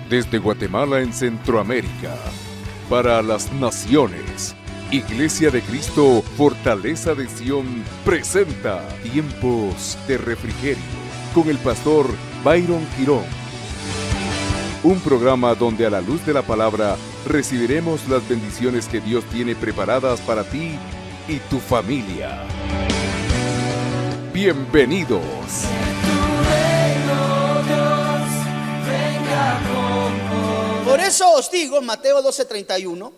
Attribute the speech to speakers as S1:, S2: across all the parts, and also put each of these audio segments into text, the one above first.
S1: Desde Guatemala en Centroamérica, para las naciones, Iglesia de Cristo, Fortaleza de Sion, presenta Tiempos de Refrigerio con el pastor Byron Girón. Un programa donde a la luz de la palabra recibiremos las bendiciones que Dios tiene preparadas para ti y tu familia. Bienvenidos.
S2: Por eso os digo, Mateo 12:31,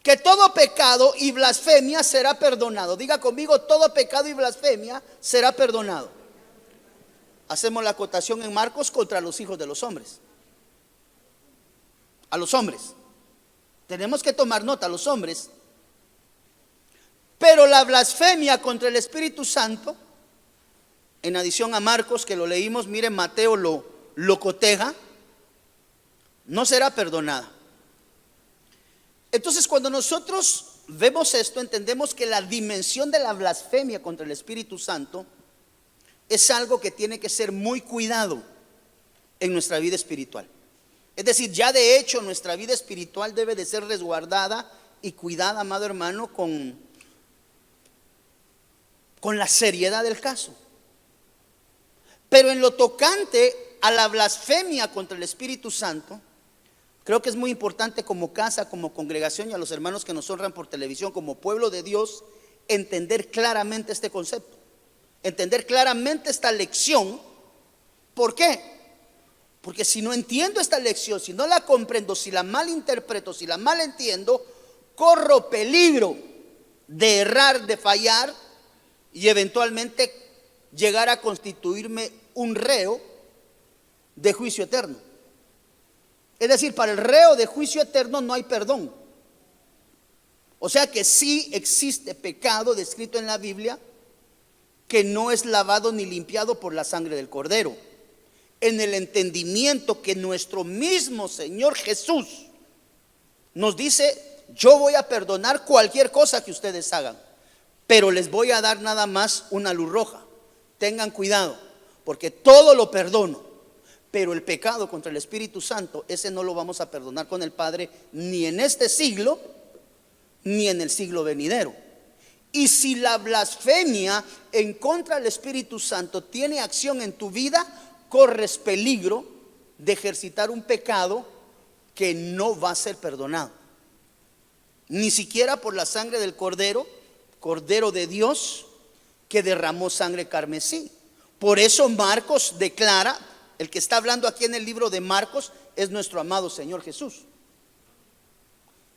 S2: que todo pecado y blasfemia será perdonado. Diga conmigo, todo pecado y blasfemia será perdonado. Hacemos la acotación en Marcos contra los hijos de los hombres. A los hombres. Tenemos que tomar nota, a los hombres. Pero la blasfemia contra el Espíritu Santo, en adición a Marcos que lo leímos, miren, Mateo lo coteja, no será perdonada. Entonces, cuando nosotros vemos esto, entendemos que la dimensión de la blasfemia contra el Espíritu Santo es algo que tiene que ser muy cuidado en nuestra vida espiritual. Es decir, ya de hecho nuestra vida espiritual debe de ser resguardada y cuidada, amado hermano, con la seriedad del caso. Pero en lo tocante a la blasfemia contra el Espíritu Santo, creo que es muy importante como casa, como congregación y a los hermanos que nos honran por televisión, como pueblo de Dios, entender claramente este concepto, entender claramente esta lección. ¿Por qué? Porque si no entiendo esta lección, si no la comprendo, si la malinterpreto, si la malentiendo, corro peligro de errar, de fallar y eventualmente llegar a constituirme un reo de juicio eterno. Es decir, para el reo de juicio eterno no hay perdón. O sea que sí existe pecado descrito en la Biblia que no es lavado ni limpiado por la sangre del Cordero, en el entendimiento que nuestro mismo Señor Jesús nos dice: yo voy a perdonar cualquier cosa que ustedes hagan, pero les voy a dar nada más una luz roja. Tengan cuidado, porque todo lo perdono, pero el pecado contra el Espíritu Santo, ese no lo vamos a perdonar con el Padre, ni en este siglo, ni en el siglo venidero. Y si la blasfemia en contra del Espíritu Santo tiene acción en tu vida, corres peligro de ejercitar un pecado que no va a ser perdonado, ni siquiera por la sangre del Cordero, Cordero de Dios, que derramó sangre carmesí. Por eso Marcos declara, el que está hablando aquí en el libro de Marcos es nuestro amado Señor Jesús.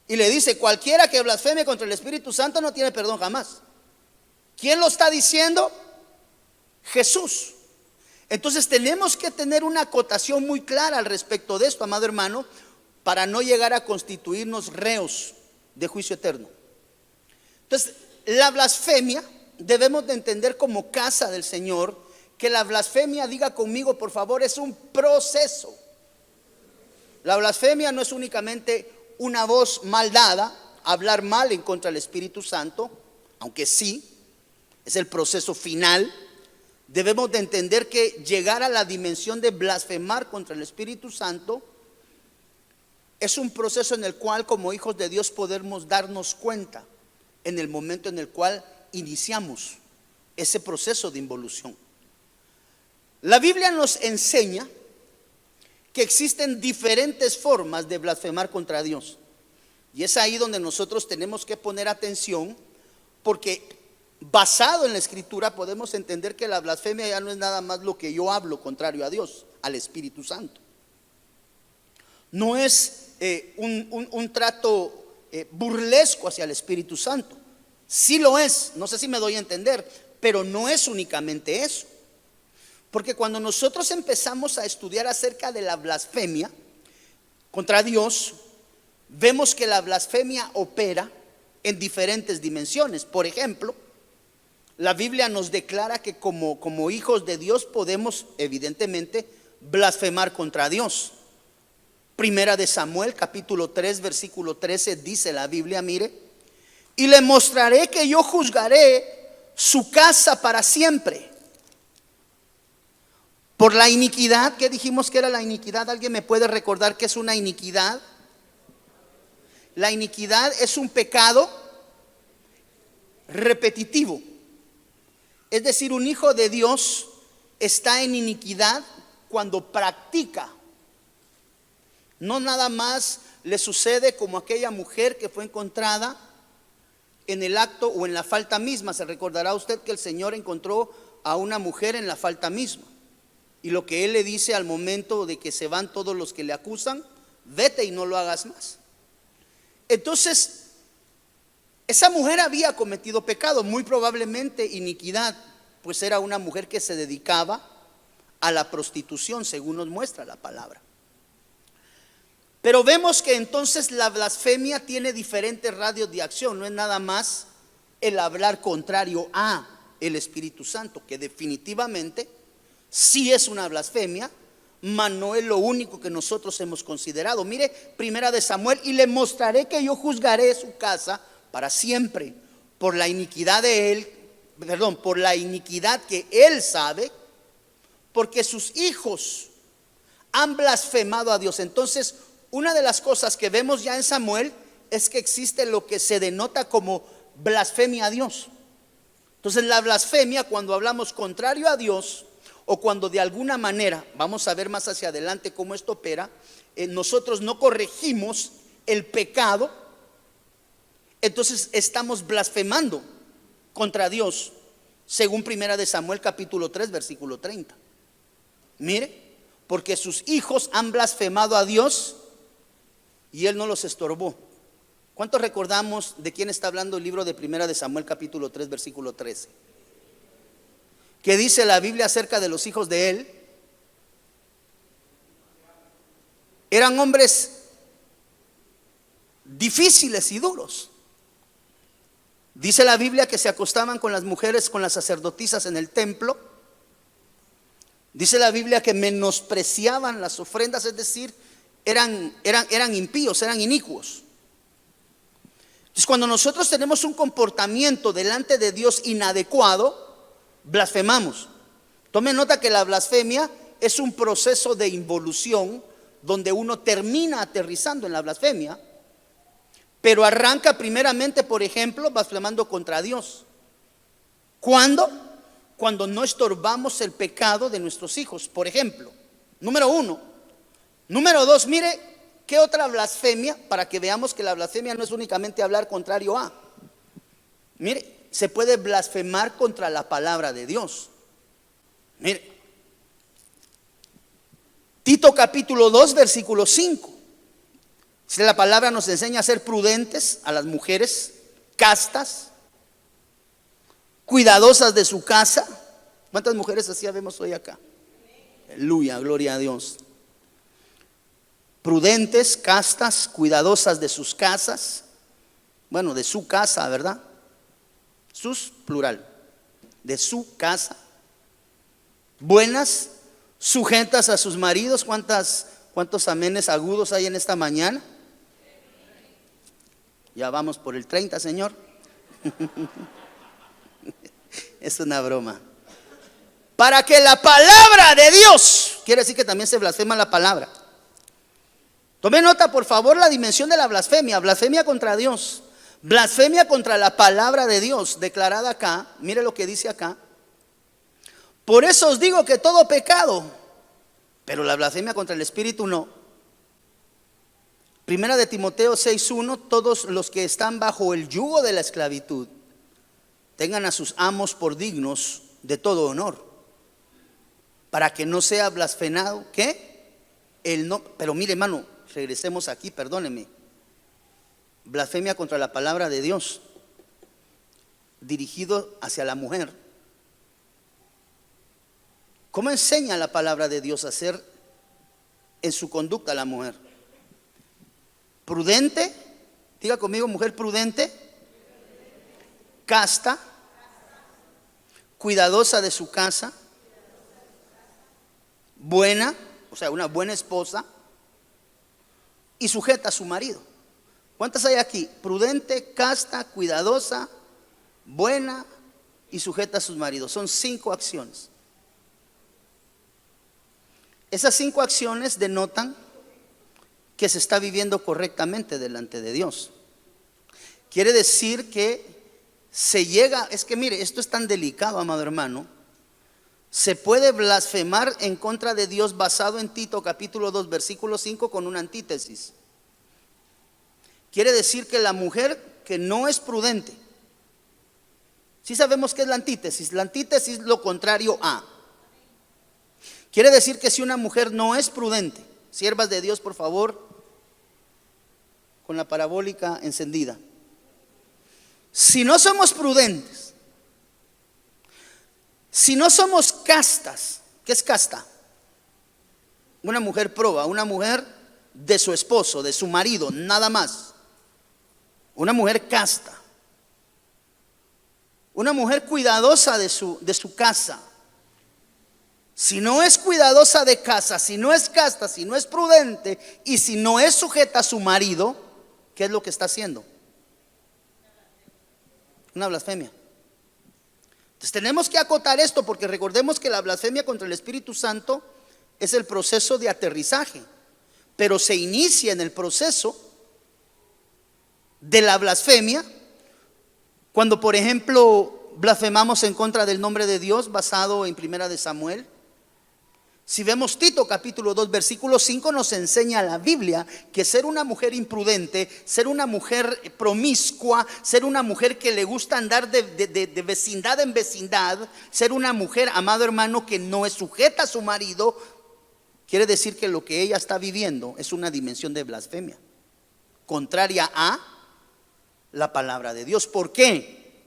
S2: Y le dice: cualquiera que blasfeme contra el Espíritu Santo no tiene perdón jamás. ¿Quién lo está diciendo? Jesús. Entonces tenemos que tener una acotación muy clara al respecto de esto, amado hermano, para no llegar a constituirnos reos de juicio eterno. Entonces, la blasfemia debemos de entender como casa del Señor, que la blasfemia, diga conmigo por favor, es un proceso. La blasfemia no es únicamente una voz mal dada, hablar mal en contra del Espíritu Santo, aunque sí, es el proceso final. Debemos de entender que llegar a la dimensión de blasfemar contra el Espíritu Santo es un proceso en el cual, como hijos de Dios, podemos darnos cuenta en el momento en el cual iniciamos ese proceso de involución. La Biblia nos enseña que existen diferentes formas de blasfemar contra Dios. Y es ahí donde nosotros tenemos que poner atención, porque basado en la Escritura podemos entender que la blasfemia ya no es nada más lo que yo hablo contrario a Dios, al Espíritu Santo. No es un trato burlesco hacia el Espíritu Santo. Sí lo es, no sé si me doy a entender, pero no es únicamente eso. Porque cuando nosotros empezamos a estudiar acerca de la blasfemia contra Dios, vemos que la blasfemia opera en diferentes dimensiones. Por ejemplo, la Biblia nos declara que como hijos de Dios podemos evidentemente blasfemar contra Dios. Primera de Samuel capítulo 3 versículo 13 dice la Biblia, mire: y le mostraré que yo juzgaré su casa para siempre. Por la iniquidad. ¿Qué dijimos que era la iniquidad? ¿Alguien me puede recordar qué es una iniquidad? La iniquidad es un pecado repetitivo. Es decir, un hijo de Dios está en iniquidad cuando practica. No nada más le sucede como aquella mujer que fue encontrada en el acto o en la falta misma. Se recordará usted que el Señor encontró a una mujer en la falta misma. Y lo que Él le dice al momento de que se van todos los que le acusan: vete y no lo hagas más. Entonces, esa mujer había cometido pecado, muy probablemente iniquidad, pues era una mujer que se dedicaba a la prostitución, según nos muestra la palabra. Pero vemos que entonces la blasfemia tiene diferentes radios de acción. No es nada más el hablar contrario a el Espíritu Santo, que definitivamente sí es una blasfemia, mas no es lo único que nosotros hemos considerado. Mire, Primera de Samuel: y le mostraré que yo juzgaré su casa para siempre por la iniquidad de él, por la iniquidad que él sabe, porque sus hijos han blasfemado a Dios. Entonces, una de las cosas que vemos ya en Samuel es que existe lo que se denota como blasfemia a Dios. Entonces, la blasfemia, cuando hablamos contrario a Dios, o cuando de alguna manera, vamos a ver más hacia adelante cómo esto opera, nosotros no corregimos el pecado, entonces estamos blasfemando contra Dios, según Primera de Samuel capítulo 3 versículo 30. Mire, porque sus hijos han blasfemado a Dios y Él no los estorbó. ¿Cuántos recordamos de quién está hablando el libro de Primera de Samuel capítulo 3 versículo 13? ¿Qué dice la Biblia acerca de los hijos de él? Eran hombres difíciles y duros. Dice la Biblia que se acostaban con las mujeres, con las sacerdotisas en el templo. Dice la Biblia que menospreciaban las ofrendas, es decir, eran impíos, eran inicuos. Entonces, cuando nosotros tenemos un comportamiento delante de Dios inadecuado, blasfemamos. Tome nota que la blasfemia es un proceso de involución donde uno termina aterrizando en la blasfemia, pero arranca primeramente, por ejemplo, blasfemando contra Dios. ¿Cuándo? Cuando no estorbamos el pecado de nuestros hijos, por ejemplo. Número uno. Número dos, mire qué otra blasfemia, para que veamos que la blasfemia no es únicamente hablar contrario a. Mire, se puede blasfemar contra la palabra de Dios. Mire, Tito capítulo 2 versículo 5. Si la palabra nos enseña a ser prudentes, a las mujeres castas, cuidadosas de su casa. ¿Cuántas mujeres así vemos hoy acá? Aleluya, gloria a Dios. Prudentes, castas, cuidadosas de sus casas. Bueno, de su casa, ¿verdad? Sus, plural, de su casa. Buenas, sujetas a sus maridos. ¿Cuántos amenes agudos hay en esta mañana? Ya vamos por el 30, Señor. Es una broma. Para que la palabra de Dios, quiere decir que también se blasfema la palabra. Tome nota, por favor, la dimensión de la blasfemia. Blasfemia contra Dios, blasfemia contra la palabra de Dios declarada acá. Mire lo que dice acá: por eso os digo que todo pecado, pero la blasfemia contra el Espíritu no. Primera de Timoteo 6:1: todos los que están bajo el yugo de la esclavitud tengan a sus amos por dignos de todo honor, para que no sea blasfemado, ¿qué? El no. Pero mire, hermano, regresemos aquí, perdóneme. Blasfemia contra la palabra de Dios, dirigido hacia la mujer. ¿Cómo enseña la palabra de Dios a ser en su conducta a la mujer? Prudente, diga conmigo, mujer prudente, casta, cuidadosa de su casa, buena, o sea, una buena esposa, y sujeta a su marido. ¿Cuántas hay aquí? Prudente, casta, cuidadosa, buena y sujeta a sus maridos. Son 5 acciones. Esas 5 acciones denotan que se está viviendo correctamente delante de Dios. Quiere decir que se llega, es que mire, esto es tan delicado, amado hermano. Se puede blasfemar en contra de Dios basado en Tito capítulo 2 versículo 5 con una antítesis. Quiere decir que la mujer que no es prudente, sí sabemos qué es la antítesis. La antítesis es lo contrario a. Quiere decir que si una mujer no es prudente, siervas de Dios, por favor, con la parabólica encendida. Si no somos prudentes, si no somos castas, ¿qué es casta? Una mujer proba, una mujer de su esposo, de su marido, nada más. Una mujer casta. Una mujer cuidadosa de su casa. Si no es cuidadosa de casa, si no es casta, si no es prudente y si no es sujeta a su marido, ¿qué es lo que está haciendo? Una blasfemia. Entonces tenemos que acotar esto, porque recordemos que la blasfemia contra el Espíritu Santo es el proceso de aterrizaje, pero se inicia en el proceso de la blasfemia cuando, por ejemplo, blasfemamos en contra del nombre de Dios basado en Primera de Samuel. Si vemos Tito capítulo 2 versículo 5, nos enseña la Biblia que ser una mujer imprudente, ser una mujer promiscua, ser una mujer que le gusta andar de vecindad en vecindad, ser una mujer, amado hermano, que no es sujeta a su marido, quiere decir que lo que ella está viviendo es una dimensión de blasfemia, contraria a la palabra de Dios. ¿Por qué?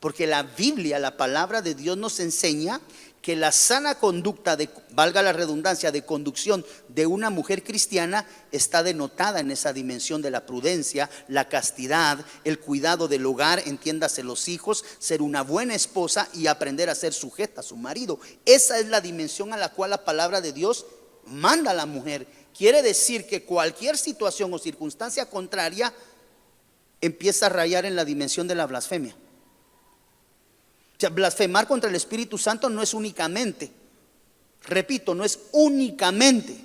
S2: Porque la Biblia, la palabra de Dios, nos enseña que la sana conducta, valga la redundancia, de conducción de una mujer cristiana está denotada en esa dimensión de la prudencia, la castidad, el cuidado del hogar, entiéndase los hijos, ser una buena esposa y aprender a ser sujeta a su marido. Esa es la dimensión a la cual la palabra de Dios manda a la mujer. Quiere decir que cualquier situación o circunstancia contraria empieza a rayar en la dimensión de la blasfemia. O sea, blasfemar contra el Espíritu Santo no es únicamente, repito, no es únicamente,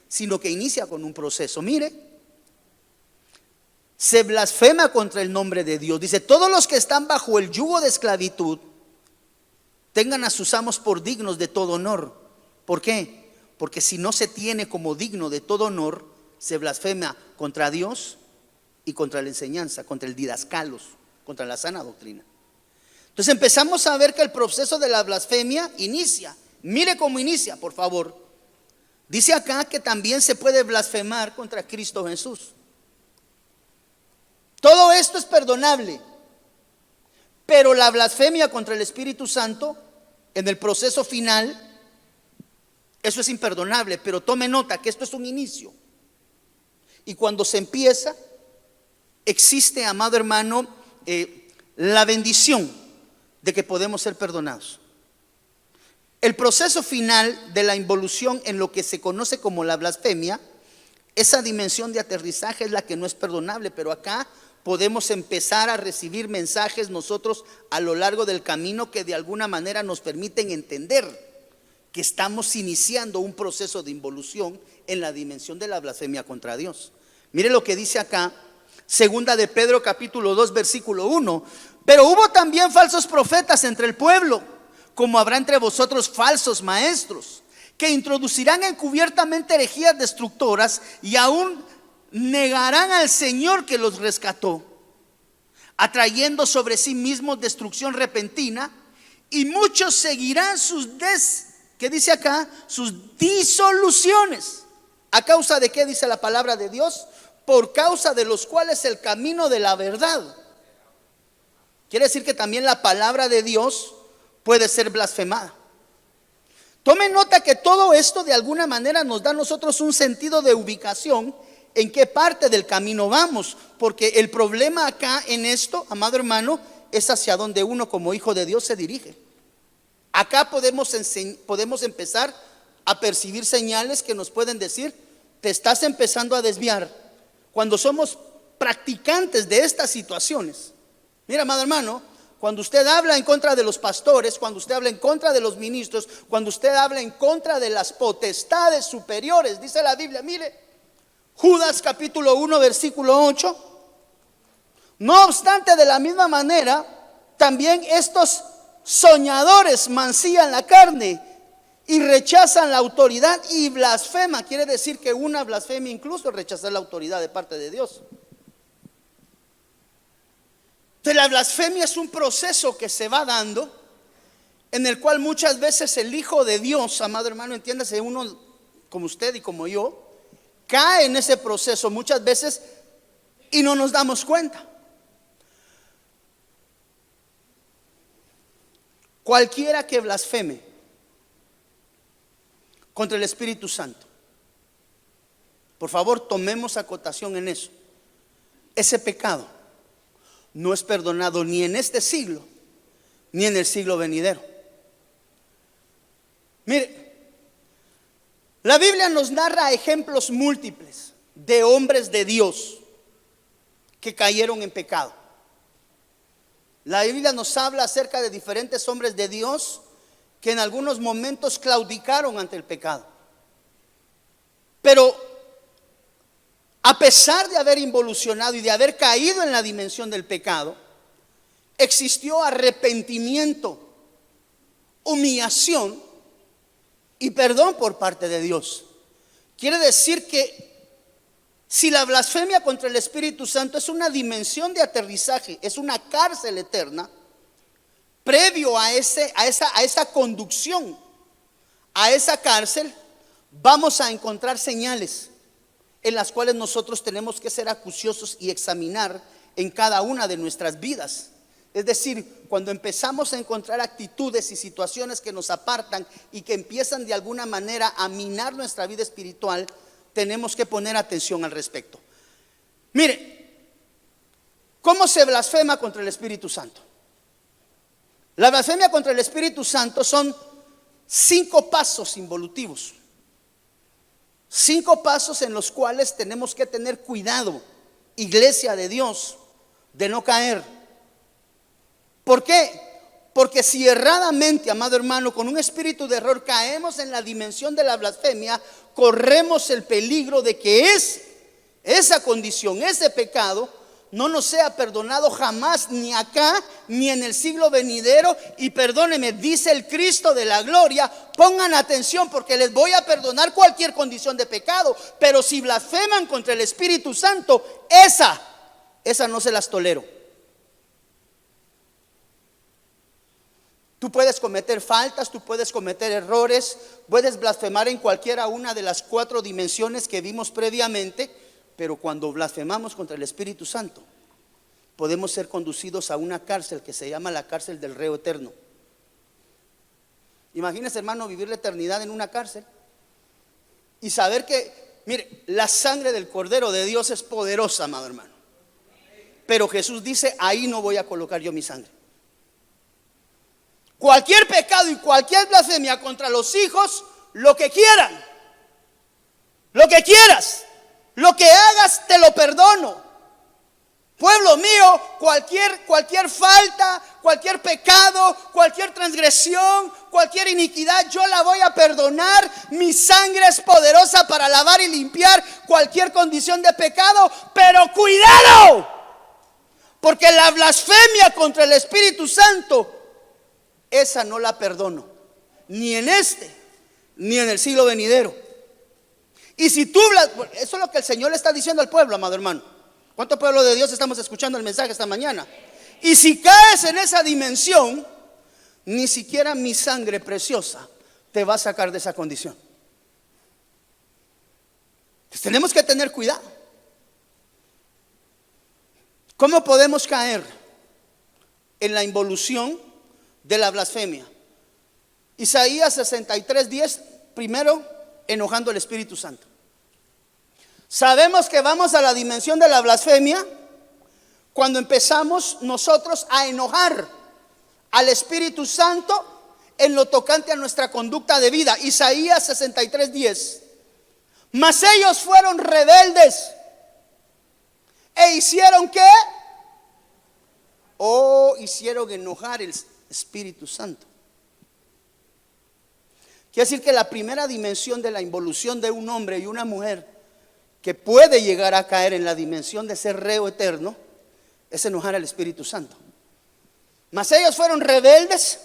S2: sino que inicia con un proceso. Mire, se blasfema contra el nombre de Dios. Dice: todos los que están bajo el yugo de esclavitud tengan a sus amos por dignos de todo honor. ¿Por qué? Porque si no se tiene como digno de todo honor, se blasfema contra Dios y contra la enseñanza, contra el didascalos, contra la sana doctrina. Entonces empezamos a ver que el proceso de la blasfemia inicia. Mire cómo inicia, por favor. Dice acá que también se puede blasfemar contra Cristo Jesús. Todo esto es perdonable, pero la blasfemia contra el Espíritu Santo en el proceso final, eso es imperdonable. Pero tome nota que esto es un inicio, y cuando se empieza, existe, amado hermano, la bendición de que podemos ser perdonados. El proceso final de la involución en lo que se conoce como la blasfemia, esa dimensión de aterrizaje es la que no es perdonable. Pero acá podemos empezar a recibir mensajes nosotros a lo largo del camino que de alguna manera nos permiten entender que estamos iniciando un proceso de involución en la dimensión de la blasfemia contra Dios. Mire lo que dice acá, segunda de Pedro capítulo 2 versículo 1. Pero hubo también falsos profetas entre el pueblo, como habrá entre vosotros falsos maestros, que introducirán encubiertamente herejías destructoras y aún negarán al Señor que los rescató, atrayendo sobre sí mismos destrucción repentina. Y muchos seguirán ¿qué dice acá? Sus disoluciones. ¿A causa de qué dice la palabra de Dios? Por causa de los cuales el camino de la verdad. Quiere decir que también la palabra de Dios puede ser blasfemada. Tomen nota que todo esto de alguna manera nos da a nosotros un sentido de ubicación en qué parte del camino vamos, porque el problema acá en esto, amado hermano, es hacia donde uno como hijo de Dios se dirige. Acá podemos empezar a percibir señales que nos pueden decir: te estás empezando a desviar. Cuando somos practicantes de estas situaciones, mira, amado hermano, cuando usted habla en contra de los pastores, cuando usted habla en contra de los ministros, cuando usted habla en contra de las potestades superiores, dice la Biblia, mire, Judas capítulo 1 versículo 8, no obstante, de la misma manera, también estos soñadores mancillan la carne y rechazan la autoridad y blasfema. Quiere decir que una blasfemia incluso es rechazar la autoridad de parte de Dios. Entonces, la blasfemia es un proceso que se va dando, en el cual muchas veces el Hijo de Dios, amado hermano, entiéndase, uno como usted y como yo, cae en ese proceso muchas veces y no nos damos cuenta. Cualquiera que blasfeme contra el Espíritu Santo, por favor tomemos acotación en eso. Ese pecado no es perdonado ni en este siglo ni en el siglo venidero. Mire, la Biblia nos narra ejemplos múltiples de hombres de Dios que cayeron en pecado. La Biblia nos habla acerca de diferentes hombres de Dios que en algunos momentos claudicaron ante el pecado. Pero a pesar de haber involucionado y de haber caído en la dimensión del pecado, existió arrepentimiento, humillación y perdón por parte de Dios. Quiere decir que si la blasfemia contra el Espíritu Santo es una dimensión de aterrizaje, es una cárcel eterna, previo a esa conducción, a esa cárcel, vamos a encontrar señales en las cuales nosotros tenemos que ser acuciosos y examinar en cada una de nuestras vidas. Es decir, cuando empezamos a encontrar actitudes y situaciones que nos apartan y que empiezan de alguna manera a minar nuestra vida espiritual, tenemos que poner atención al respecto. Mire, ¿cómo se blasfema contra el Espíritu Santo? La blasfemia contra el Espíritu Santo son 5 pasos involutivos. 5 pasos en los cuales tenemos que tener cuidado, iglesia de Dios, de no caer. ¿Por qué? Porque si erradamente, amado hermano, con un espíritu de error caemos en la dimensión de la blasfemia, corremos el peligro de que esa condición, ese pecado, no nos sea perdonado jamás, ni acá, ni en el siglo venidero. Y perdóneme, dice el Cristo de la gloria, pongan atención porque les voy a perdonar cualquier condición de pecado, pero si blasfeman contra el Espíritu Santo, esa no se las tolero. Tú puedes cometer faltas, tú puedes cometer errores, puedes blasfemar en cualquiera una de las 4 dimensiones que vimos previamente, pero cuando blasfemamos contra el Espíritu Santo, podemos ser conducidos a una cárcel que se llama la cárcel del reo eterno. Imagínese, hermano, vivir la eternidad en una cárcel y saber que, mire, la sangre del Cordero de Dios es poderosa, amado hermano. Pero Jesús dice, ahí no voy a colocar yo mi sangre. Cualquier pecado y cualquier blasfemia contra los hijos, lo que quieran, lo que quieras, lo que hagas te lo perdono. Pueblo mío, cualquier falta, cualquier pecado, cualquier transgresión, cualquier iniquidad, yo la voy a perdonar. Mi sangre es poderosa para lavar y limpiar cualquier condición de pecado. Pero cuidado, porque la blasfemia contra el Espíritu Santo, esa no la perdono, ni en este, ni en el siglo venidero. Y si tú, eso es lo que el Señor le está diciendo al pueblo, amado hermano. ¿Cuánto pueblo de Dios estamos escuchando el mensaje esta mañana? Y si caes en esa dimensión, ni siquiera mi sangre preciosa te va a sacar de esa condición. Entonces tenemos que tener cuidado. ¿Cómo podemos caer en la involución de la blasfemia? Isaías 63:10, primero, enojando al Espíritu Santo. Sabemos que vamos a la dimensión de la blasfemia cuando empezamos nosotros a enojar al Espíritu Santo en lo tocante a nuestra conducta de vida. Isaías 63:10. Mas ellos fueron rebeldes e hicieron ¿qué? o hicieron enojar el Espíritu Santo. Quiere decir que la primera dimensión de la involución de un hombre y una mujer que puede llegar a caer en la dimensión de ser reo eterno es enojar al Espíritu Santo. Mas ellos fueron rebeldes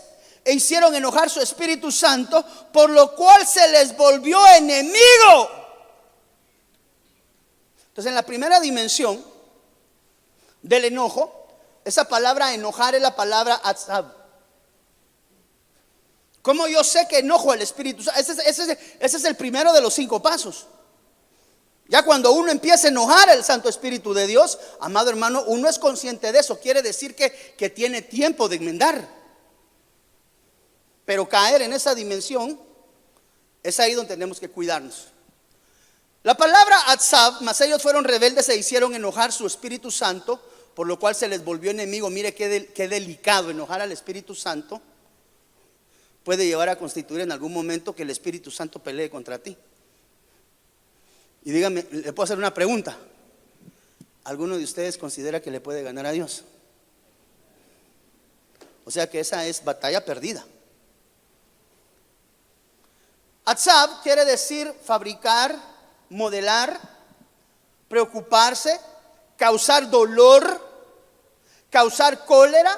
S2: e hicieron enojar su Espíritu Santo, por lo cual se les volvió enemigo. Entonces, en la primera dimensión del enojo, esa palabra enojar es la palabra atzab. ¿Cómo yo sé que enojo al Espíritu Santo? Ese es el primero de los 5 pasos. Ya cuando uno empieza a enojar al Santo Espíritu de Dios, amado hermano, uno es consciente de eso. Quiere decir que tiene tiempo de enmendar. Pero caer en esa dimensión es ahí donde tenemos que cuidarnos. La palabra atzab, mas ellos fueron rebeldes e hicieron enojar su Espíritu Santo, por lo cual se les volvió enemigo. Mire qué delicado. Enojar al Espíritu Santo puede llevar a constituir en algún momento que el Espíritu Santo pelee contra ti. Y dígame, le puedo hacer una pregunta. ¿Alguno de ustedes considera que le puede ganar a Dios? O sea que esa es batalla perdida. Atzab quiere decir fabricar, modelar, preocuparse, causar dolor, causar cólera,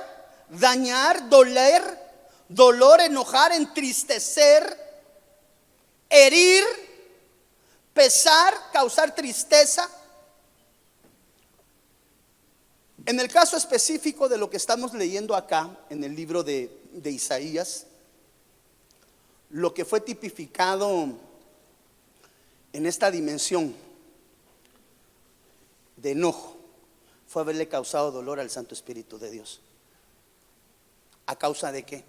S2: dañar, dolor, enojar, entristecer, herir, pesar, causar tristeza. En el caso específico de lo que estamos leyendo acá en el libro de Isaías, lo que fue tipificado en esta dimensión de enojo fue haberle causado dolor al Santo Espíritu de Dios. ¿A causa de qué?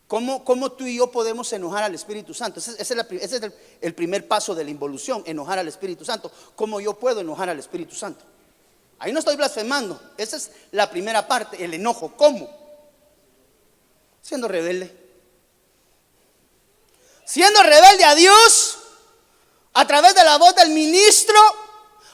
S2: ¿Cómo tú y yo podemos enojar al Espíritu Santo? Ese es el primer paso de la involución, enojar al Espíritu Santo. ¿Cómo yo puedo enojar al Espíritu Santo? Ahí no estoy blasfemando. Esa es la primera parte, el enojo. ¿Cómo? Siendo rebelde. Siendo rebelde a Dios, a través de la voz del ministro,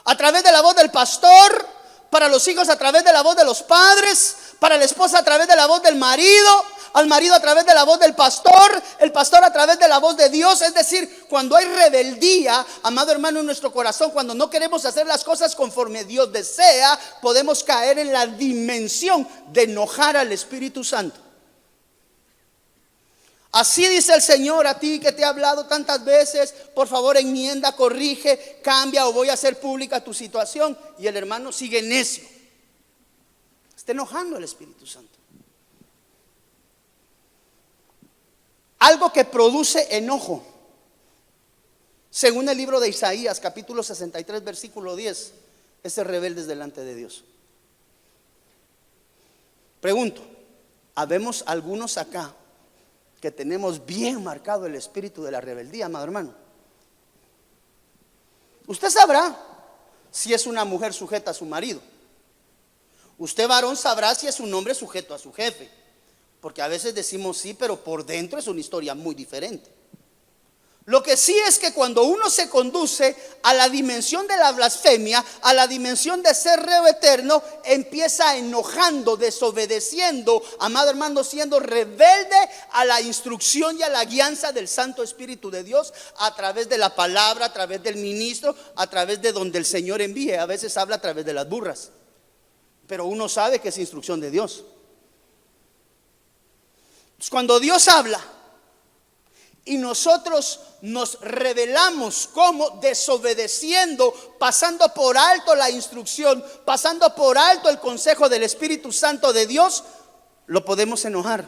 S2: a través de la voz del pastor, para los hijos a través de la voz de los padres, para la esposa a través de la voz del marido, al marido a través de la voz del pastor, el pastor a través de la voz de Dios. Es decir, cuando hay rebeldía, amado hermano, en nuestro corazón, cuando no queremos hacer las cosas conforme Dios desea, podemos caer en la dimensión de enojar al Espíritu Santo. Así dice el Señor a ti que te ha hablado tantas veces: por favor, enmienda, corrige, cambia o voy a hacer pública tu situación. Y el hermano sigue necio. Está enojando al Espíritu Santo. Algo que produce enojo, según el libro de Isaías, capítulo 63, versículo 10, es ser rebeldes delante de Dios. Pregunto, ¿habemos algunos acá que tenemos bien marcado el espíritu de la rebeldía, amado hermano? Usted sabrá si es una mujer sujeta a su marido. Usted, varón, sabrá si es un hombre sujeto a su jefe. Porque a veces decimos sí, pero por dentro es una historia muy diferente. Lo que sí es que cuando uno se conduce a la dimensión de la blasfemia, a la dimensión de ser reo eterno, empieza enojando, desobedeciendo, amado hermano, siendo rebelde a la instrucción y a la guianza del Santo Espíritu de Dios, a través de la palabra, a través del ministro, a través de donde el Señor envíe. A veces habla a través de las burras, pero uno sabe que es instrucción de Dios. Cuando Dios habla y nosotros nos rebelamos, como desobedeciendo, pasando por alto la instrucción, pasando por alto el consejo del Espíritu Santo de Dios, lo podemos enojar.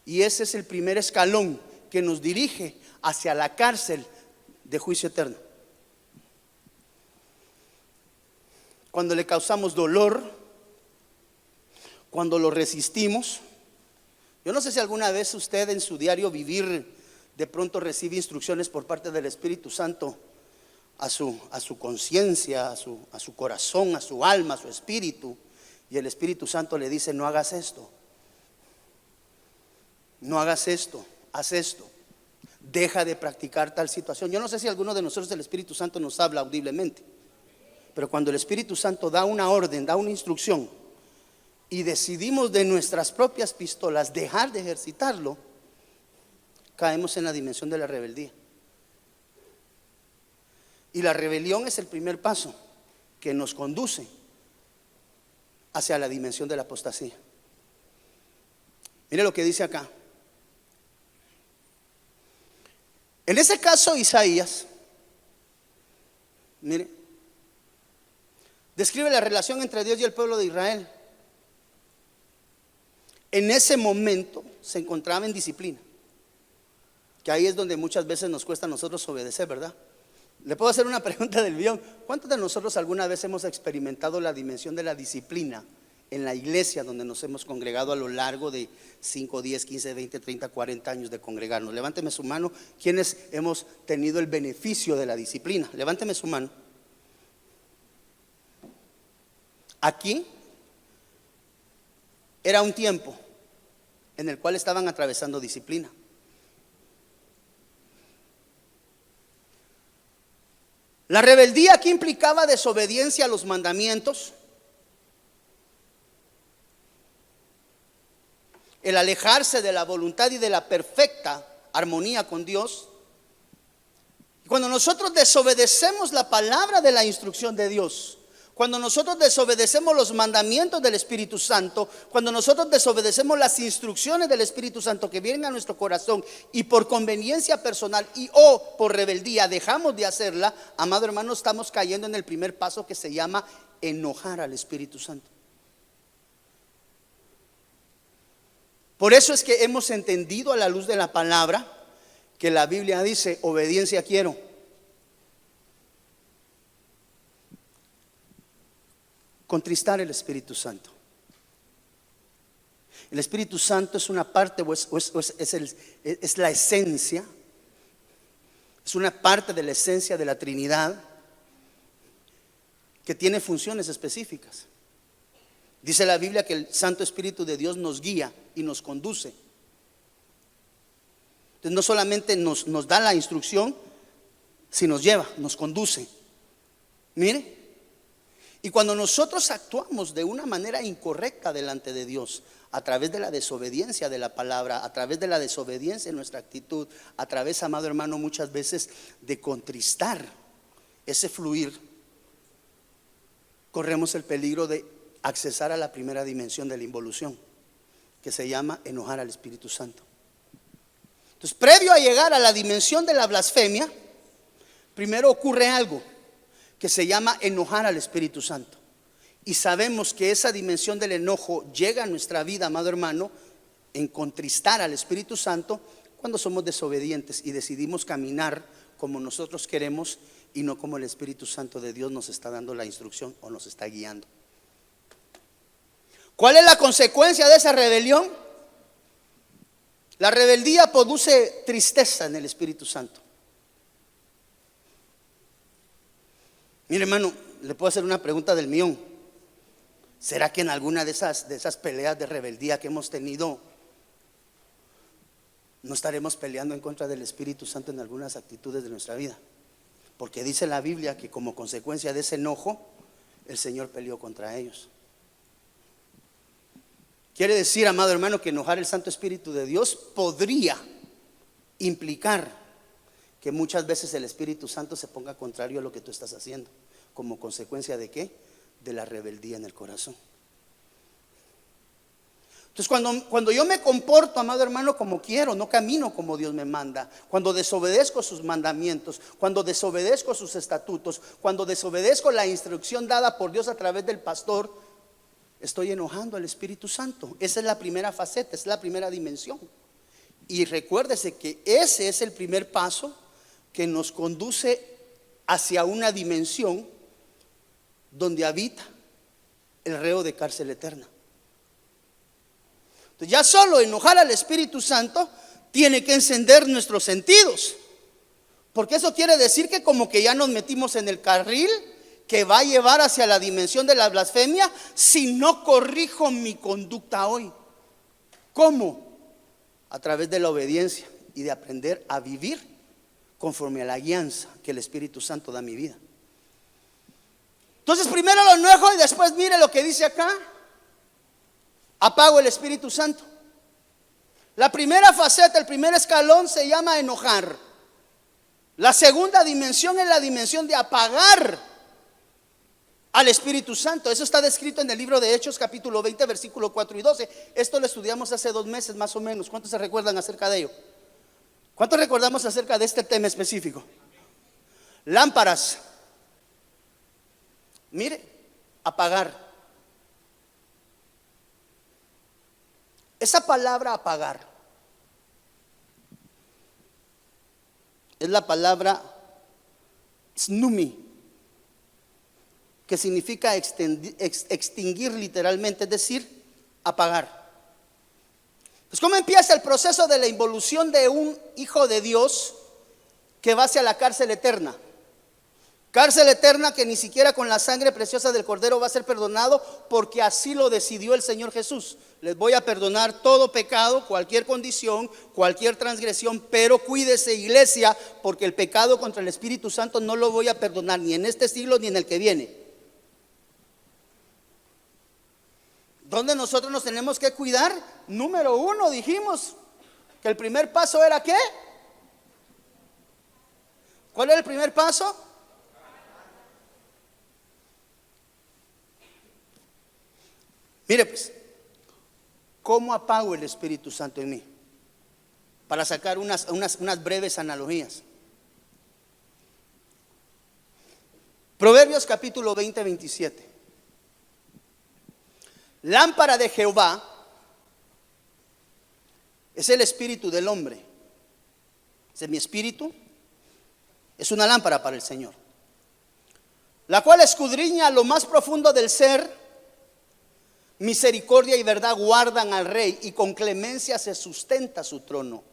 S2: Y ese es el primer escalón que nos dirige hacia la cárcel de juicio eterno. Cuando le causamos dolor, cuando lo resistimos. Yo no sé si alguna vez usted en su diario vivir de pronto recibe instrucciones por parte del Espíritu Santo a su conciencia, a su corazón, a su alma, a su espíritu, y el Espíritu Santo le dice: no hagas esto, no hagas esto, haz esto, deja de practicar tal situación. Yo no sé si alguno de nosotros el Espíritu Santo nos habla audiblemente, pero cuando el Espíritu Santo da una orden, da una instrucción, y decidimos de nuestras propias pistolas dejar de ejercitarlo, caemos en la dimensión de la rebeldía. Y la rebelión es el primer paso que nos conduce hacia la dimensión de la apostasía. Mire lo que dice acá. En ese caso, Isaías, mire, describe la relación entre Dios y el pueblo de Israel. En ese momento se encontraba en disciplina, que ahí es donde muchas veces nos cuesta a nosotros obedecer, ¿verdad? Le puedo hacer una pregunta del millón. ¿Cuántos de nosotros alguna vez hemos experimentado la dimensión de la disciplina en la iglesia donde nos hemos congregado a lo largo de 5, 10, 15, 20, 30, 40 años de congregarnos? Levánteme su mano. ¿Quiénes hemos tenido el beneficio de la disciplina? Levánteme su mano. Aquí era un tiempo en el cual estaban atravesando disciplina. La rebeldía aquí implicaba desobediencia a los mandamientos, el alejarse de la voluntad y de la perfecta armonía con Dios. Cuando nosotros desobedecemos la palabra de la instrucción de Dios, cuando nosotros desobedecemos los mandamientos del Espíritu Santo, cuando nosotros desobedecemos las instrucciones del Espíritu Santo que vienen a nuestro corazón y por conveniencia personal y o por rebeldía dejamos de hacerla, amado hermano, estamos cayendo en el primer paso que se llama enojar al Espíritu Santo. Por eso es que hemos entendido a la luz de la palabra que la Biblia dice: obediencia quiero, contristar el Espíritu Santo. El Espíritu Santo es una parte, es la esencia, es una parte de la esencia de la Trinidad que tiene funciones específicas. Dice la Biblia que el Santo Espíritu de Dios nos guía y nos conduce. Entonces no solamente nos da la instrucción, sino nos lleva, nos conduce. Mire. Y cuando nosotros actuamos de una manera incorrecta delante de Dios, a través de la desobediencia de la palabra, a través de la desobediencia en nuestra actitud, a través, amado hermano, muchas veces de contristar ese fluir, corremos el peligro de accesar a la primera dimensión de la involución, que se llama enojar al Espíritu Santo. Entonces, previo a llegar a la dimensión de la blasfemia, primero ocurre algo que se llama enojar al Espíritu Santo. Y sabemos que esa dimensión del enojo llega a nuestra vida, amado hermano, en contristar al Espíritu Santo cuando somos desobedientes y decidimos caminar como nosotros queremos y no como el Espíritu Santo de Dios nos está dando la instrucción o nos está guiando. ¿Cuál es la consecuencia de esa rebelión? La rebeldía produce tristeza en el Espíritu Santo. Mire, hermano, le puedo hacer una pregunta del millón. ¿Será que en alguna de esas peleas de rebeldía que hemos tenido no estaremos peleando en contra del Espíritu Santo en algunas actitudes de nuestra vida? Porque dice la Biblia que como consecuencia de ese enojo, el Señor peleó contra ellos. Quiere decir, amado hermano, que enojar el Santo Espíritu de Dios podría implicar que muchas veces el Espíritu Santo se ponga contrario a lo que tú estás haciendo. ¿Como consecuencia de qué? De la rebeldía en el corazón. Entonces cuando yo me comporto, amado hermano, como quiero, no camino como Dios me manda, cuando desobedezco sus mandamientos, cuando desobedezco sus estatutos, cuando desobedezco la instrucción dada por Dios a través del pastor, estoy enojando al Espíritu Santo. Esa es la primera faceta, es la primera dimensión. Y recuérdese que ese es el primer paso que nos conduce hacia una dimensión donde habita el reo de cárcel eterna. Entonces ya solo enojar al Espíritu Santo tiene que encender nuestros sentidos, porque eso quiere decir que como que ya nos metimos en el carril que va a llevar hacia la dimensión de la blasfemia si no corrijo mi conducta hoy. ¿Cómo? A través de la obediencia y de aprender a vivir conforme a la guianza que el Espíritu Santo da a mi vida. Entonces primero lo enojo y después mire lo que dice acá: apago el Espíritu Santo. La primera faceta, el primer escalón se llama enojar. La segunda dimensión es la dimensión de apagar al Espíritu Santo. Eso está descrito en el libro de Hechos capítulo 20 versículo 4 y 12. Esto lo estudiamos hace 2 meses más o menos. ¿Cuántos se recuerdan acerca de ello? ¿Cuántos recordamos acerca de este tema específico? Lámparas. Mire, apagar. Esa palabra apagar es la palabra snumi, que significa extinguir literalmente, es decir, apagar. Pues ¿cómo empieza el proceso de la involución de un hijo de Dios que va hacia la cárcel eterna? Cárcel eterna que ni siquiera con la sangre preciosa del Cordero va a ser perdonado, porque así lo decidió el Señor Jesús. Les voy a perdonar todo pecado, cualquier condición, cualquier transgresión, pero cuídese, iglesia, porque el pecado contra el Espíritu Santo no lo voy a perdonar ni en este siglo ni en el que viene. ¿Dónde nosotros nos tenemos que cuidar? Número 1, dijimos que el primer paso era ¿qué? ¿Cuál era el primer paso? Mire pues, ¿cómo apago el Espíritu Santo en mí? Para sacar unas breves analogías. Proverbios capítulo 20, 27. Lámpara de Jehová es el espíritu del hombre. Ese es mi espíritu. Es una lámpara para el Señor, la cual escudriña lo más profundo del ser. Misericordia y verdad guardan al rey, y con clemencia se sustenta su trono.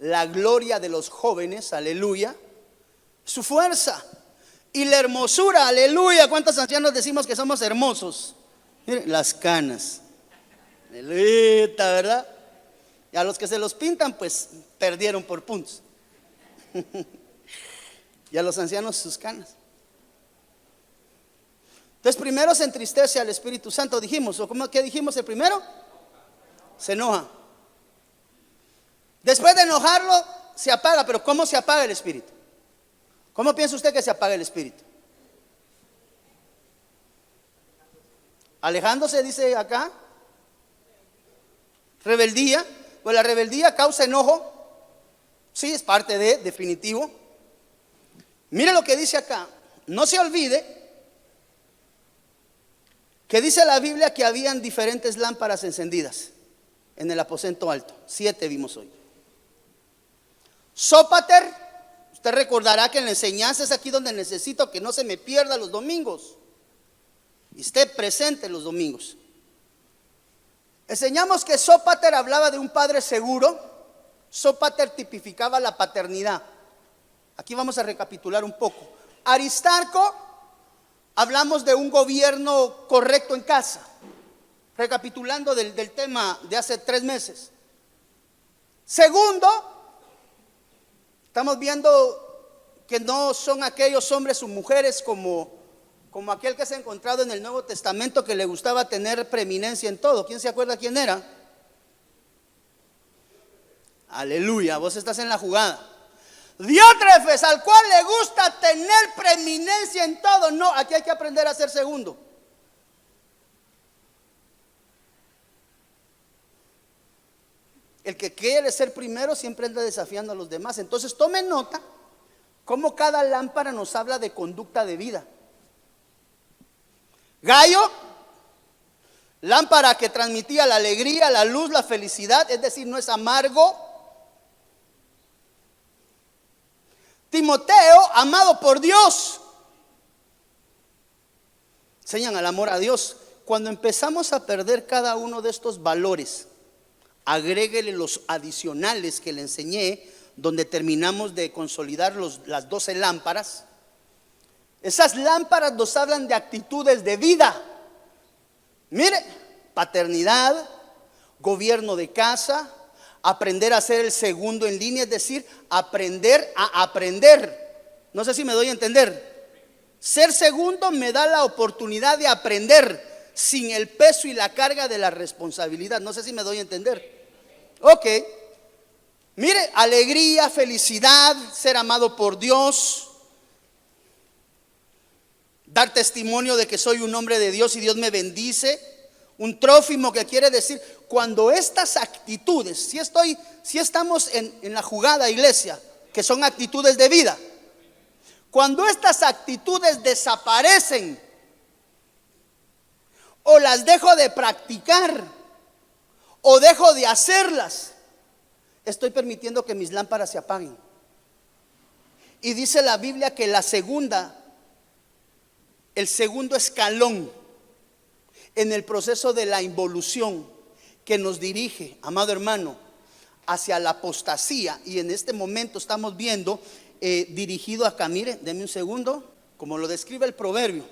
S2: La gloria de los jóvenes, aleluya, su fuerza. Y la hermosura, aleluya. ¿Cuántos ancianos decimos que somos hermosos? Miren, las canas, aleluya, ¿verdad? Y a los que se los pintan, pues perdieron por puntos. Y a los ancianos sus canas. Entonces primero se entristece al Espíritu Santo, dijimos. ¿O qué dijimos el primero? Se enoja. Después de enojarlo, se apaga. Pero ¿cómo se apaga el Espíritu? ¿Cómo piensa usted que se apaga el Espíritu? Alejándose, dice acá. Rebeldía. Pues la rebeldía causa enojo. Sí, es parte de, definitivo. Mire lo que dice acá. No se olvide que dice la Biblia que habían diferentes lámparas encendidas en el aposento alto. 7 vimos hoy. Sópater, usted recordará que en la enseñanza es aquí donde necesito que no se me pierda los domingos y esté presente los domingos. Enseñamos que Sópater hablaba de un padre seguro. Sópater tipificaba la paternidad. Aquí vamos a recapitular un poco. Aristarco, hablamos de un gobierno correcto en casa. Recapitulando del tema de hace 3 meses. Segundo, estamos viendo que no son aquellos hombres o mujeres como aquel que se ha encontrado en el Nuevo Testamento, que le gustaba tener preeminencia en todo. ¿Quién se acuerda quién era? Aleluya, vos estás en la jugada. Diótrefes, al cual le gusta tener preeminencia en todo. No, aquí hay que aprender a ser segundo. El que quiere ser primero siempre anda desafiando a los demás. Entonces tomen nota cómo cada lámpara nos habla de conducta de vida. Gallo, lámpara que transmitía la alegría, la luz, la felicidad, es decir, no es amargo. Timoteo, amado por Dios, enseñan al amor a Dios. Cuando empezamos a perder cada uno de estos valores, agréguele los adicionales que le enseñé, donde terminamos de consolidar las 12 lámparas. Esas lámparas nos hablan de actitudes de vida. Mire, paternidad, gobierno de casa, aprender a ser el segundo en línea, es decir, aprender a aprender. No sé si me doy a entender. Ser segundo me da la oportunidad de aprender. sin el peso y la carga de la responsabilidad. No sé si me doy a entender. Ok. Mire, alegría, felicidad, ser amado por Dios, dar testimonio de que soy un hombre de Dios y Dios me bendice. Un trófimo, que quiere decir, cuando estas actitudes, si estamos en la jugada, iglesia, que son actitudes de vida, cuando estas actitudes desaparecen o las dejo de practicar o dejo de hacerlas, estoy permitiendo que mis lámparas se apaguen. Y dice la Biblia que el segundo escalón en el proceso de la involución que nos dirige, amado hermano, hacia la apostasía, y en este momento estamos viendo dirigido acá, mire, denme un segundo, como lo describe el proverbio,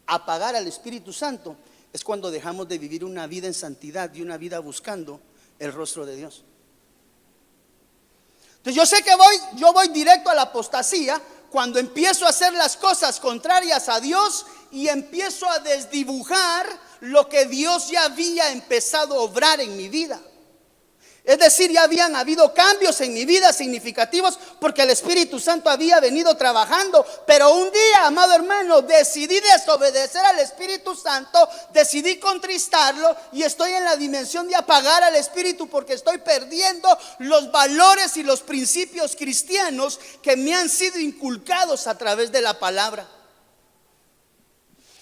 S2: apagar al Espíritu Santo es cuando dejamos de vivir una vida en santidad y una vida buscando el rostro de Dios. Entonces yo sé que yo voy directo a la apostasía cuando empiezo a hacer las cosas contrarias a Dios y empiezo a desdibujar lo que Dios ya había empezado a obrar en mi vida. Es decir, ya habían habido cambios en mi vida significativos porque el Espíritu Santo había venido trabajando. Pero un día, amado hermano, decidí desobedecer al Espíritu Santo, decidí contristarlo y estoy en la dimensión de apagar al Espíritu porque estoy perdiendo los valores y los principios cristianos que me han sido inculcados a través de la palabra.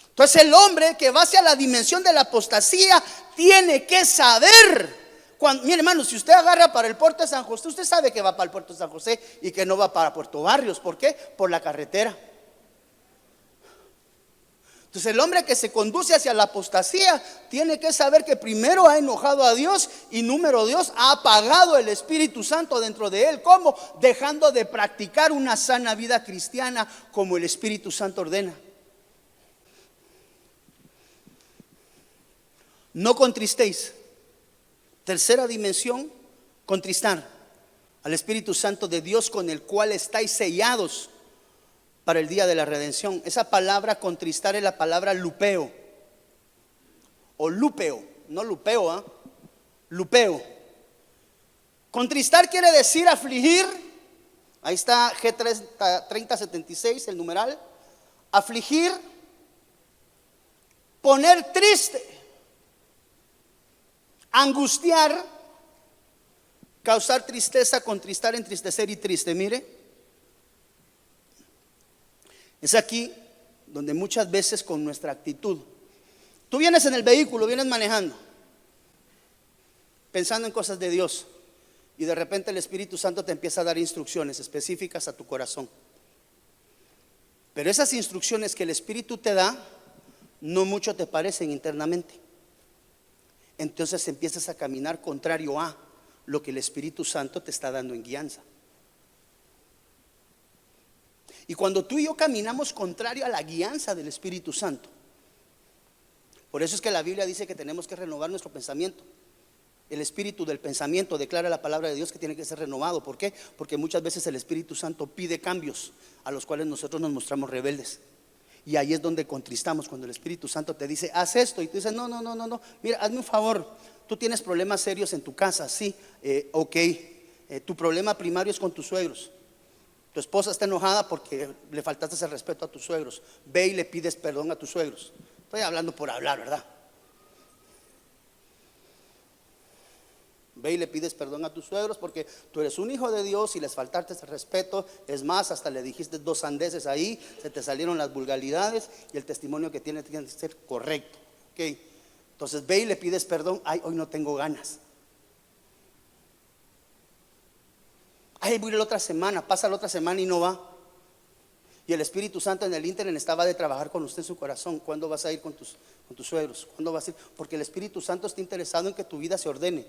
S2: Entonces el hombre que va hacia la dimensión de la apostasía tiene que saber. Mire hermano, si usted agarra para el puerto de San José, usted sabe que va para el puerto de San José y que no va para Puerto Barrios. ¿Por qué? Por la carretera. Entonces el hombre que se conduce hacia la apostasía tiene que saber que primero ha enojado a Dios y número dos, ha apagado el Espíritu Santo dentro de él. ¿Cómo? Dejando de practicar una sana vida cristiana como el Espíritu Santo ordena. No contristéis. Tercera dimensión, contristar al Espíritu Santo de Dios, con el cual estáis sellados para el día de la redención. Esa palabra contristar es la palabra lupeo o lupeo, no lupeo, lupeo. Contristar quiere decir afligir. Ahí está G3076, el numeral. Afligir, poner triste, angustiar, causar tristeza, contristar, entristecer y triste. Mire, es aquí donde muchas veces con nuestra actitud, tú vienes en el vehículo, vienes manejando, pensando en cosas de Dios, y de repente el Espíritu Santo te empieza a dar instrucciones específicas a tu corazón. Pero esas instrucciones que el Espíritu te da no mucho te parecen internamente. Entonces empiezas a caminar contrario a lo que el Espíritu Santo te está dando en guianza. Y cuando tú y yo caminamos contrario a la guianza del Espíritu Santo, por eso es que la Biblia dice que tenemos que renovar nuestro pensamiento. El espíritu del pensamiento declara la palabra de Dios que tiene que ser renovado. ¿Por qué? Porque muchas veces el Espíritu Santo pide cambios a los cuales nosotros nos mostramos rebeldes. Y ahí es donde contristamos, cuando el Espíritu Santo te dice, haz esto, y tú dices, no, mira, hazme un favor, tú tienes problemas serios en tu casa, sí, ok, tu problema primario es con tus suegros, tu esposa está enojada porque le faltaste el respeto a tus suegros, ve y le pides perdón a tus suegros. Estoy hablando por hablar, ¿verdad? Ve y le pides perdón a tus suegros porque tú eres un hijo de Dios y les faltaste ese respeto. Es más, hasta le dijiste 2 sandeces ahí, se te salieron las vulgaridades y el testimonio que tiene que ser correcto. ¿Okay? Entonces ve y le pides perdón. Ay, hoy no tengo ganas. Ay, voy a ir la otra semana, pasa la otra semana y no va. Y el Espíritu Santo en el ínterin estaba de trabajar con usted en su corazón. ¿Cuándo vas a ir con tus suegros? ¿Cuándo vas a ir? Porque el Espíritu Santo está interesado en que tu vida se ordene.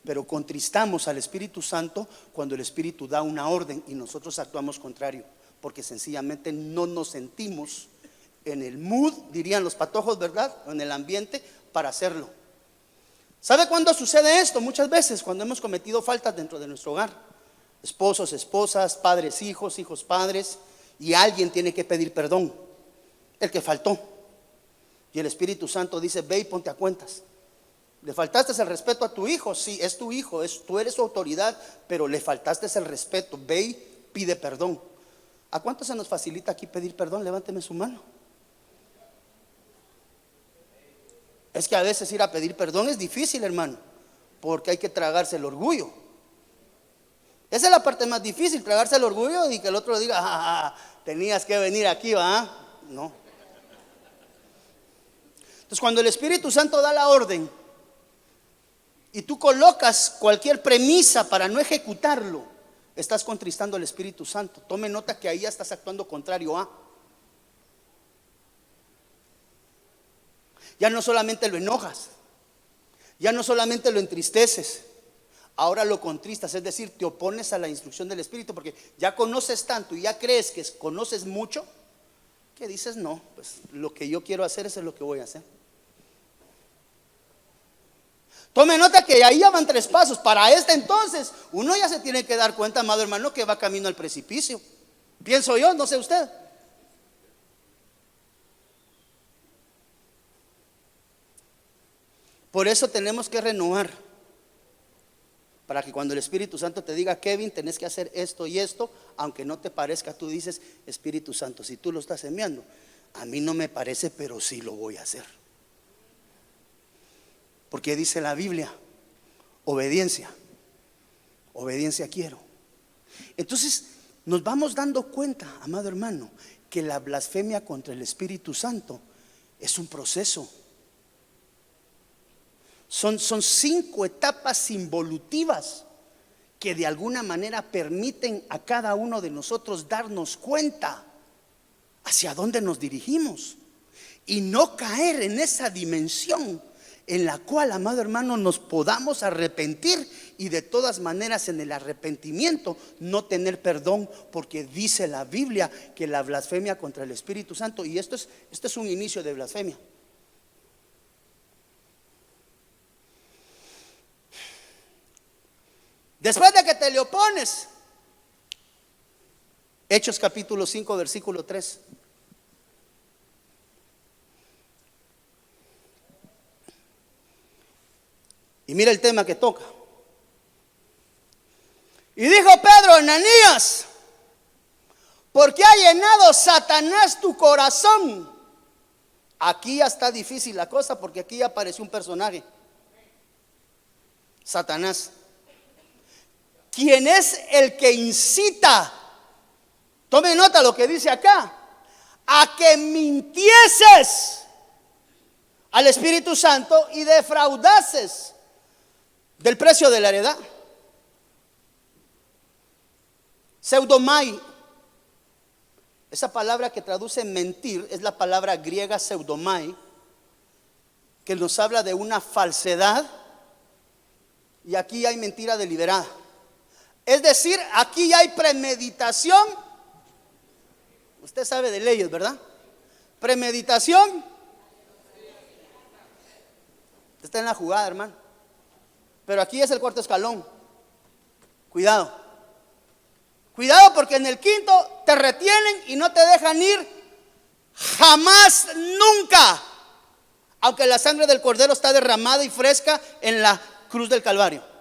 S2: Pero contristamos al Espíritu Santo cuando el Espíritu da una orden y nosotros actuamos contrario, porque sencillamente no nos sentimos en el mood, dirían los patojos, ¿verdad? En el ambiente para hacerlo. ¿Sabe cuándo sucede esto? Muchas veces cuando hemos cometido faltas dentro de nuestro hogar. Esposos, esposas, padres, hijos, hijos, padres, y alguien tiene que pedir perdón, el que faltó. Y el Espíritu Santo dice: ve y ponte a cuentas. ¿Le faltaste el respeto a tu hijo? Sí, es tu hijo, tú eres su autoridad, pero le faltaste el respeto. Ve y pide perdón. ¿A cuánto se nos facilita aquí pedir perdón? Levánteme su mano. Es que a veces ir a pedir perdón es difícil, hermano, porque hay que tragarse el orgullo. Esa es la parte más difícil, tragarse el orgullo y que el otro diga: tenías que venir aquí, ¿va? No. Entonces, cuando el Espíritu Santo da la orden y tú colocas cualquier premisa para no ejecutarlo, estás contristando al Espíritu Santo. Tome nota que ahí ya estás actuando contrario a. Ya no solamente lo enojas, ya no solamente lo entristeces, ahora lo contristas, es decir, te opones a la instrucción del Espíritu, porque ya conoces tanto y ya crees que conoces mucho, que dices: no, pues lo que yo quiero hacer, eso es lo que voy a hacer. Tome nota que ahí ya van 3 pasos. Para este entonces, uno ya se tiene que dar cuenta, amado hermano, que va camino al precipicio. Pienso yo, no sé usted. Por eso tenemos que renovar, para que cuando el Espíritu Santo te diga: Kevin, tenés que hacer esto y esto, aunque no te parezca, tú dices: Espíritu Santo, si tú lo estás enviando, a mí no me parece, pero sí lo voy a hacer. Porque dice la Biblia: obediencia, obediencia quiero. Entonces nos vamos dando cuenta, amado hermano, que la blasfemia contra el Espíritu Santo es un proceso. Son 5 etapas involutivas que de alguna manera permiten a cada uno de nosotros darnos cuenta hacia dónde nos dirigimos y no caer en esa dimensión en la cual, amado hermano, nos podamos arrepentir y de todas maneras en el arrepentimiento no tener perdón, porque dice la Biblia que la blasfemia contra el Espíritu Santo, y esto es un inicio de blasfemia. Después de que te le opones, Hechos capítulo 5 versículo 3. Y mira el tema que toca. Y dijo Pedro: Ananías, ¿por qué ha llenado Satanás tu corazón? Aquí ya está difícil la cosa, porque aquí ya apareció un personaje: Satanás, quien es el que incita, tome nota lo que dice acá, a que mintieses al Espíritu Santo y defraudases del precio de la heredad. Pseudomai, esa palabra que traduce mentir, es la palabra griega pseudomai, que nos habla de una falsedad, y aquí hay mentira deliberada. Es decir, aquí hay premeditación. Usted sabe de leyes, ¿verdad? Premeditación. Está en la jugada, hermano. Pero aquí es el 4º escalón. Cuidado. Cuidado, porque en el 5º te retienen y no te dejan ir jamás, nunca. Aunque la sangre del Cordero está derramada y fresca en la cruz del Calvario.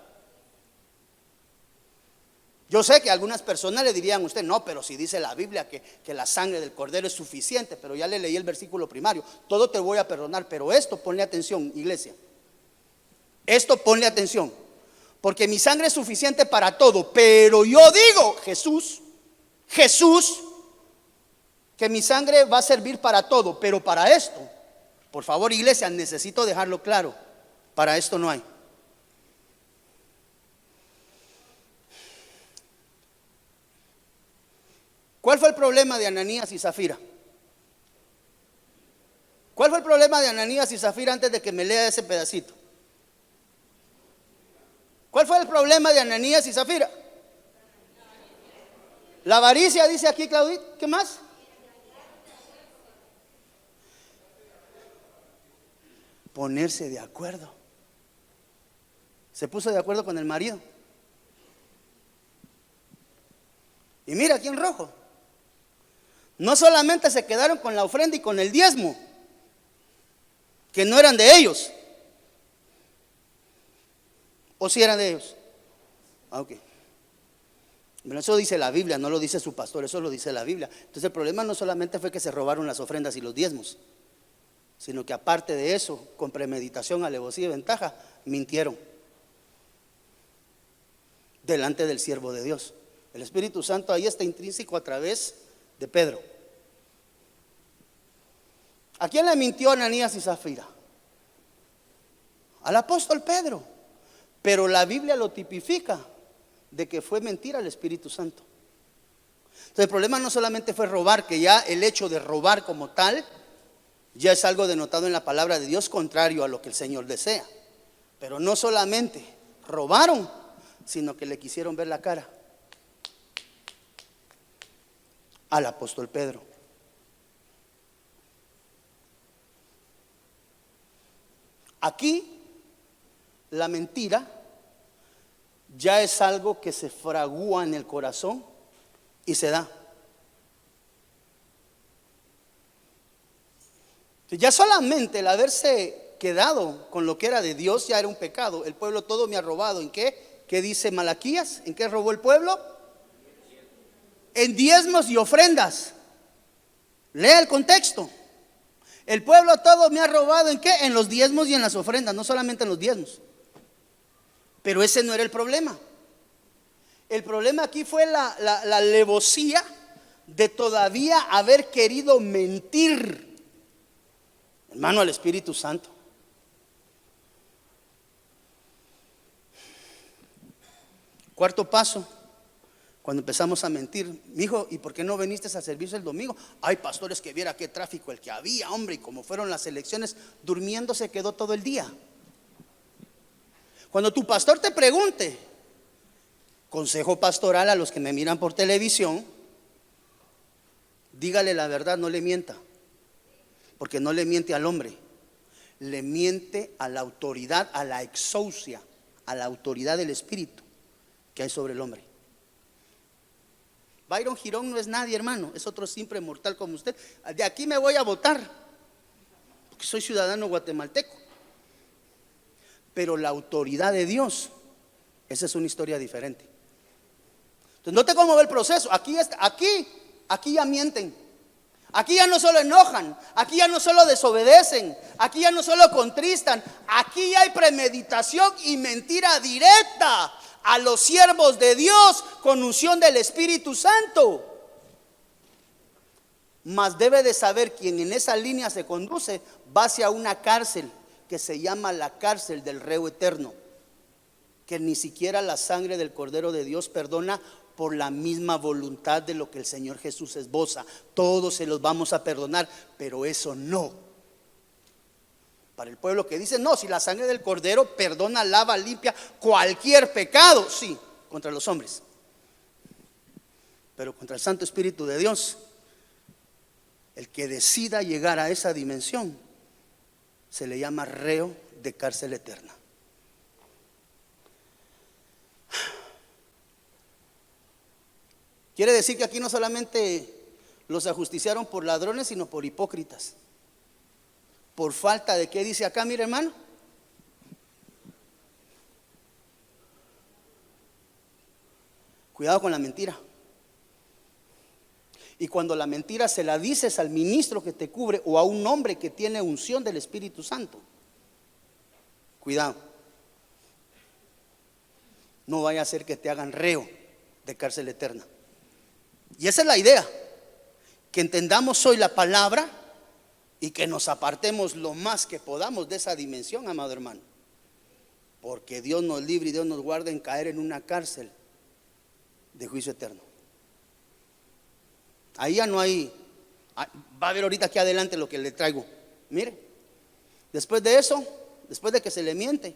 S2: Yo sé que algunas personas le dirían a usted: no, pero si dice la Biblia que la sangre del Cordero es suficiente. Pero ya le leí el versículo primario: todo te voy a perdonar. Pero esto, ponle atención, iglesia. Esto ponle atención, porque mi sangre es suficiente para todo. Pero yo digo, Jesús, que mi sangre va a servir para todo. Pero para esto, por favor, iglesia, necesito dejarlo claro: para esto no hay. ¿Cuál fue el problema de Ananías y Zafira? ¿Cuál fue el problema de Ananías y Zafira antes de que me lea ese pedacito? ¿Cuál fue el problema de Ananías y Zafira? La avaricia, dice aquí Claudit. ¿Qué más? Ponerse de acuerdo. Se puso de acuerdo con el marido. Y mira aquí en rojo. No solamente se quedaron con la ofrenda y con el diezmo, que no eran de ellos. ¿O si eran de ellos? Ok. Bueno, eso dice la Biblia, no lo dice su pastor, eso lo dice la Biblia. Entonces el problema no solamente fue que se robaron las ofrendas y los diezmos, sino que aparte de eso, con premeditación, alevosía y ventaja, mintieron delante del siervo de Dios. El Espíritu Santo ahí está intrínseco a través de Pedro. ¿A quién le mintió Ananías y Zafira? Al apóstol Pedro. Pero la Biblia lo tipifica de que fue mentira al Espíritu Santo. Entonces el problema no solamente fue robar, que ya el hecho de robar como tal ya es algo denotado en la palabra de Dios, contrario a lo que el Señor desea. Pero no solamente robaron, sino que le quisieron ver la cara al apóstol Pedro. Aquí la mentira ya es algo que se fragúa en el corazón y se da. Ya solamente el haberse quedado con lo que era de Dios ya era un pecado. El pueblo todo me ha robado. ¿En qué? ¿Qué dice Malaquías? ¿En qué robó el pueblo? En diezmos y ofrendas. Lea el contexto. El pueblo todo me ha robado. ¿En qué? En los diezmos y en las ofrendas, no solamente en los diezmos. Pero ese no era el problema. El problema aquí fue la alevosía de todavía haber querido mentir, hermano, al Espíritu Santo. Cuarto paso, cuando empezamos a mentir: mi hijo, ¿y por qué no viniste al servicio el domingo? Ay, pastores, que viera qué tráfico el que había, hombre, y como fueron las elecciones, durmiendo se quedó todo el día. Cuando tu pastor te pregunte, consejo pastoral a los que me miran por televisión, dígale la verdad, no le mienta, porque no le miente al hombre, le miente a la autoridad, a la exousia, a la autoridad del Espíritu que hay sobre el hombre. Byron Girón no es nadie, hermano, es otro simple mortal como usted. De aquí me voy a votar, porque soy ciudadano guatemalteco. Pero la autoridad de Dios, esa es una historia diferente. Entonces, note cómo va el proceso. Aquí ya mienten. Aquí ya no solo enojan, aquí ya no solo desobedecen, aquí ya no solo contristan, aquí ya hay premeditación y mentira directa a los siervos de Dios con unción del Espíritu Santo. Mas debe de saber quien en esa línea se conduce, va hacia una cárcel que se llama la cárcel del reo eterno, que ni siquiera la sangre del Cordero de Dios perdona por la misma voluntad de lo que el Señor Jesús esboza. Todos se los vamos a perdonar, pero eso no. Para el pueblo que dice: no, si la sangre del Cordero perdona, lava, limpia cualquier pecado, sí, contra los hombres, pero contra el Santo Espíritu de Dios, el que decida llegar a esa dimensión, se le llama reo de cárcel eterna. Quiere decir que aquí no solamente los ajusticiaron por ladrones, sino por hipócritas. Por falta de, ¿qué dice acá, mire, hermano? Cuidado con la mentira. Y cuando la mentira se la dices al ministro que te cubre o a un hombre que tiene unción del Espíritu Santo, cuidado, no vaya a ser que te hagan reo de cárcel eterna. Y esa es la idea, que entendamos hoy la palabra y que nos apartemos lo más que podamos de esa dimensión, amado hermano, porque Dios nos libre y Dios nos guarde en caer en una cárcel de juicio eterno. Ahí ya no hay, va a ver ahorita aquí adelante lo que le traigo. Mire, después de eso, después de que se le miente,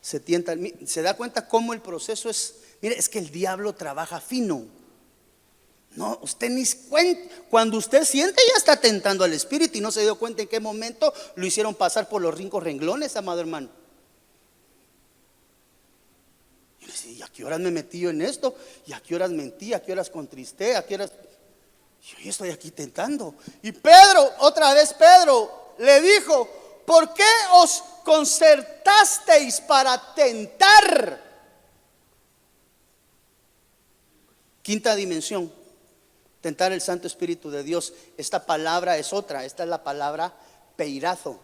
S2: se tienta, se da cuenta cómo el proceso es. Mire, es que el diablo trabaja fino. No, usted ni cuenta. Cuando usted siente, ya está tentando al Espíritu y no se dio cuenta en qué momento lo hicieron pasar por los rincos renglones, amado hermano. ¿Y a qué horas me metí yo en esto? ¿Y a qué horas mentí? ¿A qué horas contristé? ¿A qué horas? Yo estoy aquí tentando. Y Pedro, otra vez Pedro, le dijo: ¿por qué os concertasteis para tentar? Quinta dimensión, tentar el Santo Espíritu de Dios. Esta palabra es otra, esta es la palabra peirazo.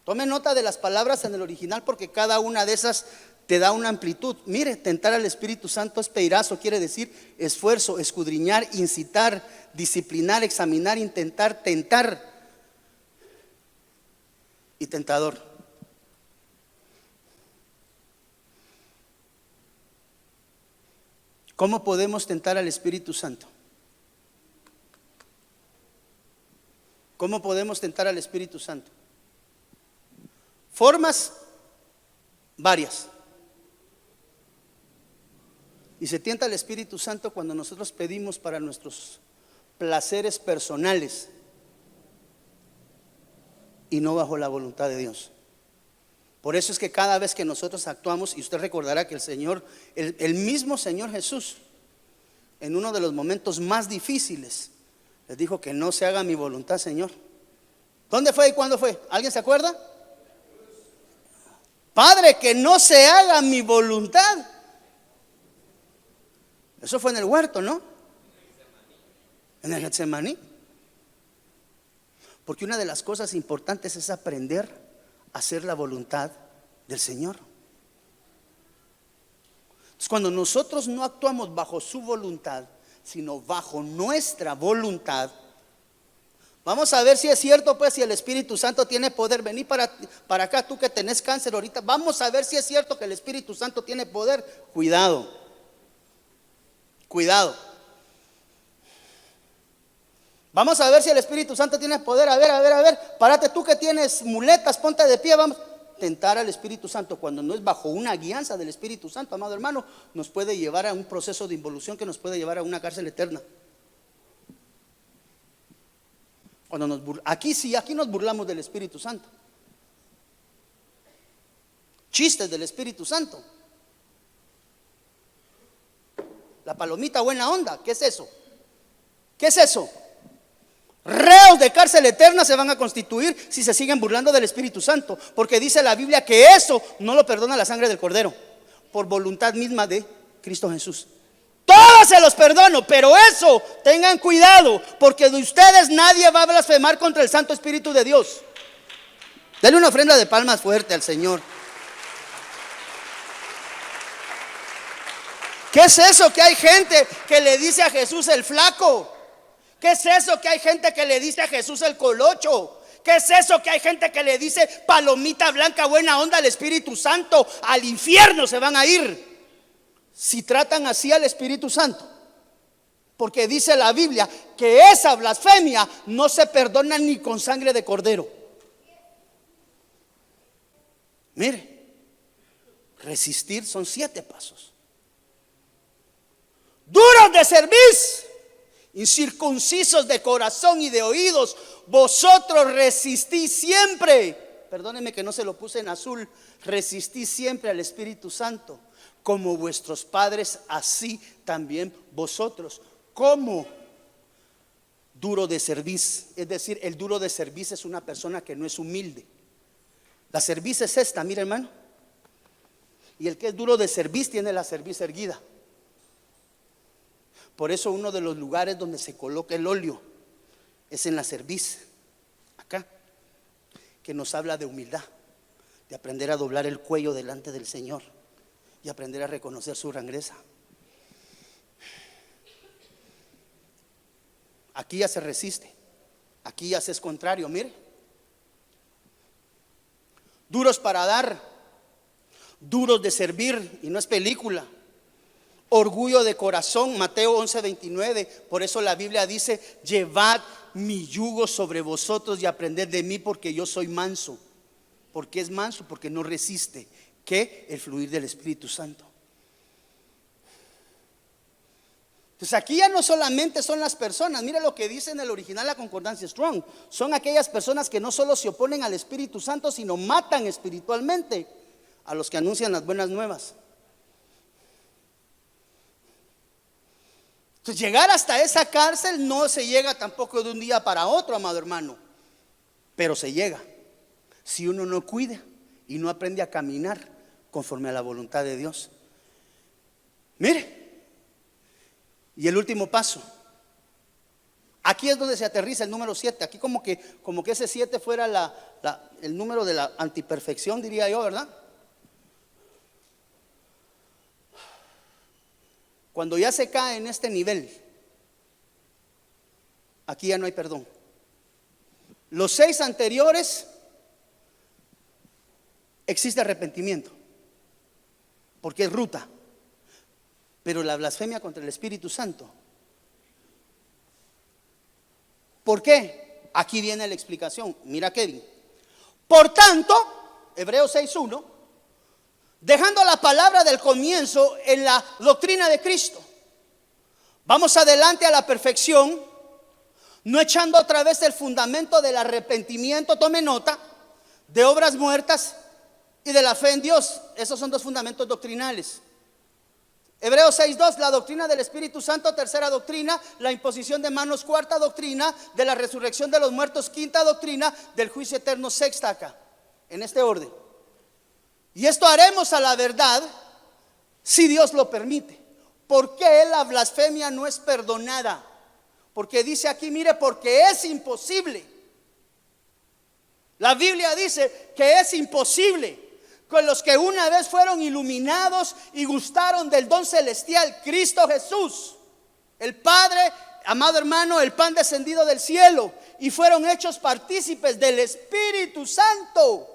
S2: Tome nota de las palabras en el original, porque cada una de esas te da una amplitud. Mire, tentar al Espíritu Santo es peirazo, quiere decir esfuerzo, escudriñar, incitar, disciplinar, examinar, intentar, tentar y tentador. ¿Cómo podemos tentar al Espíritu Santo? ¿Cómo podemos tentar al Espíritu Santo? Formas varias. Y se tienta al Espíritu Santo cuando nosotros pedimos para nuestros placeres personales y no bajo la voluntad de Dios. Por eso es que cada vez que nosotros actuamos, y usted recordará que el Señor, el mismo Señor Jesús, en uno de los momentos más difíciles, les dijo: que no se haga mi voluntad, Señor. ¿Dónde fue y cuándo fue? ¿Alguien se acuerda? Padre, que no se haga mi voluntad. Eso fue en el huerto, ¿no? En el Getsemaní. Porque una de las cosas importantes es aprender a hacer la voluntad del Señor. Entonces, cuando nosotros no actuamos bajo su voluntad, sino bajo nuestra voluntad, vamos a ver si es cierto, pues, si el Espíritu Santo tiene poder. Vení para acá, tú que tenés cáncer ahorita. Vamos a ver si es cierto que el Espíritu Santo tiene poder. Cuidado. Cuidado. Vamos a ver si el Espíritu Santo tiene poder. A ver. Párate tú que tienes muletas, ponte de pie. Vamos. Tentar al Espíritu Santo cuando no es bajo una guianza del Espíritu Santo, amado hermano, nos puede llevar a un proceso de involución que nos puede llevar a una cárcel eterna. Cuando aquí nos burlamos del Espíritu Santo. Chistes del Espíritu Santo. La palomita buena onda, ¿qué es eso? ¿Qué es eso? Reos de cárcel eterna se van a constituir si se siguen burlando del Espíritu Santo, porque dice la Biblia que eso no lo perdona la sangre del Cordero, por voluntad misma de Cristo Jesús. Todos se los perdono, pero eso, tengan cuidado, porque de ustedes nadie va a blasfemar contra el Santo Espíritu de Dios. Dale una ofrenda de palmas fuerte al Señor. ¿Qué es eso que hay gente que le dice a Jesús el flaco? ¿Qué es eso que hay gente que le dice a Jesús el colocho? ¿Qué es eso que hay gente que le dice palomita blanca, buena onda al Espíritu Santo? Al infierno se van a ir si tratan así al Espíritu Santo. Porque dice la Biblia que esa blasfemia no se perdona ni con sangre de cordero. Mire, resistir son 7 pasos. Duros de cerviz, incircuncisos de corazón y de oídos, vosotros resistís siempre. Perdónenme que no se lo puse en azul. Resistís siempre al Espíritu Santo, como vuestros padres, así también vosotros. ¿Cómo? Duro de cerviz. Es decir, el duro de cerviz es una persona que no es humilde. La cerviz es esta, mira hermano. Y el que es duro de cerviz tiene la cerviz erguida. Por eso uno de los lugares donde se coloca el óleo es en la cerviz, acá, que nos habla de humildad, de aprender a doblar el cuello delante del Señor y aprender a reconocer su grandeza. Aquí ya se resiste, aquí ya se es contrario, mire. Duros para dar, duros de servir, y no es película. Orgullo de corazón, Mateo 11:29. Por eso la Biblia dice: llevad mi yugo sobre vosotros y aprended de mí, porque yo soy manso. ¿Por qué es manso? Porque no resiste ¿qué? El fluir del Espíritu Santo. Entonces aquí ya no solamente son las personas. Mira lo que dice en el original la concordancia Strong. Son aquellas personas que no solo se oponen al Espíritu Santo, sino matan espiritualmente a los que anuncian las buenas nuevas. Entonces, llegar hasta esa cárcel no se llega tampoco de un día para otro, amado hermano, pero se llega si uno no cuida y no aprende a caminar conforme a la voluntad de Dios. Mire, y el último paso, aquí es donde se aterriza el número 7. Aquí como que ese 7 fuera el número de la antiperfección, diría yo, ¿verdad? Cuando ya se cae en este nivel, aquí ya no hay perdón. Los 6 anteriores existe arrepentimiento, porque es ruta. Pero la blasfemia contra el Espíritu Santo, ¿por qué? Aquí viene la explicación. Mira, Kevin. Por tanto, Hebreos 6:1, dejando la palabra del comienzo en la doctrina de Cristo, vamos adelante a la perfección, no echando otra vez el fundamento del arrepentimiento, tome nota, de obras muertas y de la fe en Dios. Esos son 2 fundamentos doctrinales. Hebreos 6:2, la doctrina del Espíritu Santo, tercera doctrina, la imposición de manos, cuarta doctrina, de la resurrección de los muertos, quinta doctrina, del juicio eterno, sexta acá, en este orden. Y esto haremos a la verdad si Dios lo permite. ¿Por qué la blasfemia no es perdonada? Porque dice aquí, mire, porque es imposible. La Biblia dice que es imposible con los que una vez fueron iluminados y gustaron del don celestial, Cristo Jesús, el Padre, amado hermano, el pan descendido del cielo, y fueron hechos partícipes del Espíritu Santo.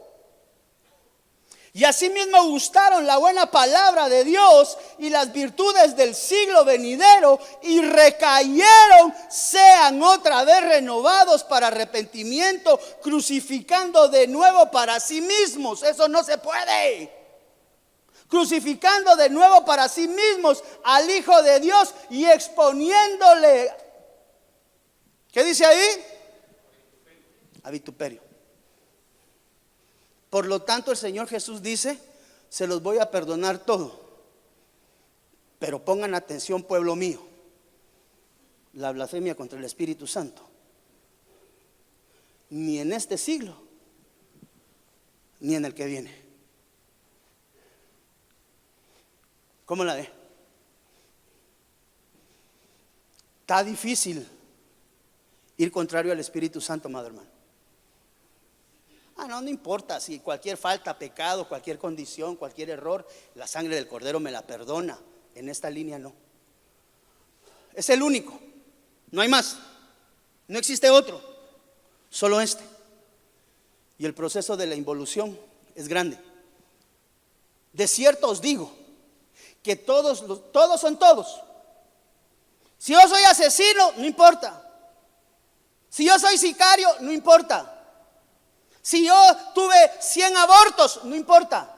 S2: Y asimismo gustaron la buena palabra de Dios y las virtudes del siglo venidero, y recayeron, sean otra vez renovados para arrepentimiento, crucificando de nuevo para sí mismos. Eso no se puede. Crucificando de nuevo para sí mismos al Hijo de Dios y exponiéndole, ¿qué dice ahí? A vituperio. Por lo tanto, el Señor Jesús dice, se los voy a perdonar todo, pero pongan atención, pueblo mío, la blasfemia contra el Espíritu Santo, ni en este siglo, ni en el que viene. ¿Cómo la ve? Está difícil ir contrario al Espíritu Santo, amado hermano. No importa si cualquier falta, pecado, cualquier condición, cualquier error, la sangre del Cordero me la perdona. En esta línea no. Es el único, no hay más, no existe otro, solo este. Y el proceso de la involución es grande. De cierto os digo que todos son todos. Si yo soy asesino, no importa. Si yo soy sicario, no importa. Si yo tuve 100 abortos, no importa.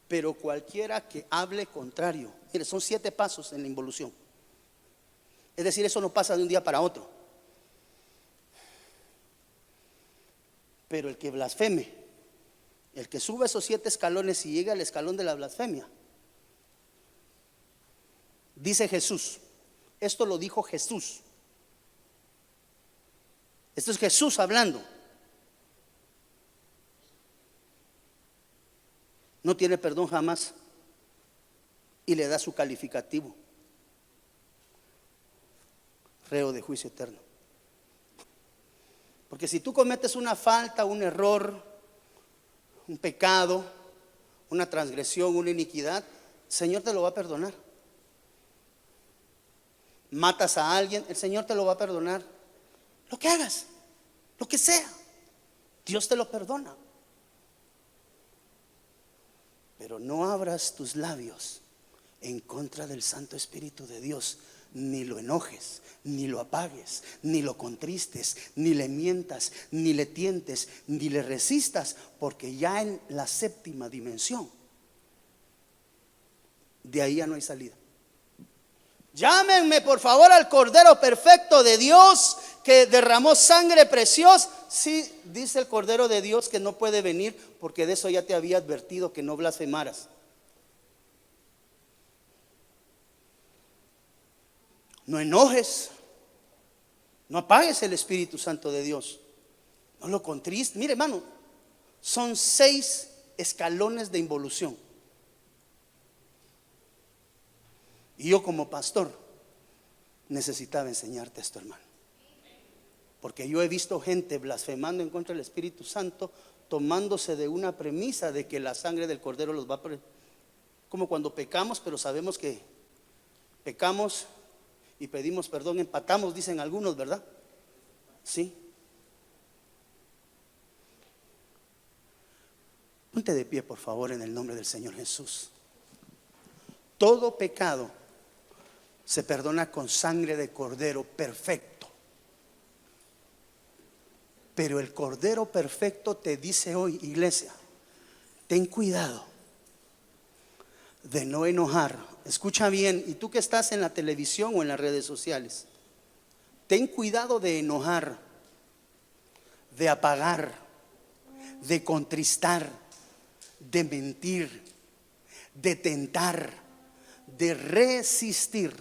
S2: Pero cualquiera que hable contrario, mire, son 7 pasos en la involución. Es decir, eso no pasa de un día para otro. Pero el que blasfeme, el que sube esos 7 escalones y llega al escalón de la blasfemia, dice Jesús, esto lo dijo Jesús. Esto es Jesús hablando. No tiene perdón jamás y le da su calificativo: reo de juicio eterno. Porque si tú cometes una falta, un error, un pecado, una transgresión, una iniquidad, el Señor te lo va a perdonar. Matas a alguien, el Señor te lo va a perdonar. Lo que hagas, lo que sea, Dios te lo perdona. Pero no abras tus labios en contra del Santo Espíritu de Dios. Ni lo enojes, ni lo apagues, ni lo contristes, ni le mientas, ni le tientes, ni le resistas, porque ya en la 7ª dimensión, de ahí ya no hay salida. Llámenme por favor al Cordero perfecto de Dios, que derramó sangre preciosa. Sí, dice el Cordero de Dios que no puede venir, porque de eso ya te había advertido, que no blasfemaras. No enojes, no apagues el Espíritu Santo de Dios, no lo contristes. Mire, hermano, son 6 escalones de involución. Y yo como pastor necesitaba enseñarte esto, hermano, porque yo he visto gente blasfemando en contra del Espíritu Santo, tomándose de una premisa de que la sangre del Cordero los va a... Como cuando pecamos, pero sabemos que pecamos y pedimos perdón, empatamos, dicen algunos, ¿verdad? Sí. Ponte de pie, por favor, en el nombre del Señor Jesús. Todo pecado se perdona con sangre de Cordero perfecto. Pero el Cordero perfecto te dice hoy, iglesia, ten cuidado de no enojar. Escucha bien, y tú que estás en la televisión o en las redes sociales, ten cuidado de enojar, de apagar, de contristar, de mentir, de tentar, de resistir,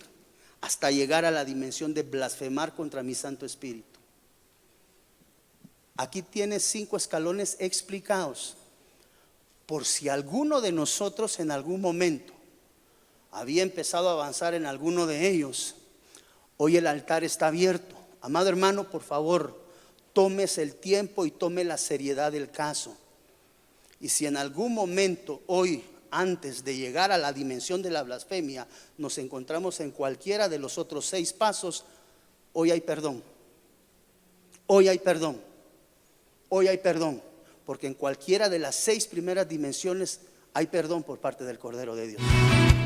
S2: hasta llegar a la dimensión de blasfemar contra mi Santo Espíritu. Aquí tienes 5 escalones explicados, por si alguno de nosotros en algún momento había empezado a avanzar en alguno de ellos. Hoy el altar está abierto. Amado hermano, por favor, tómese el tiempo y tome la seriedad del caso. Y si en algún momento hoy, antes de llegar a la dimensión de la blasfemia, nos encontramos en cualquiera de los otros 6 pasos, hoy hay perdón. Hoy hay perdón. Hoy hay perdón, porque en cualquiera de las 6 primeras dimensiones hay perdón por parte del Cordero de Dios.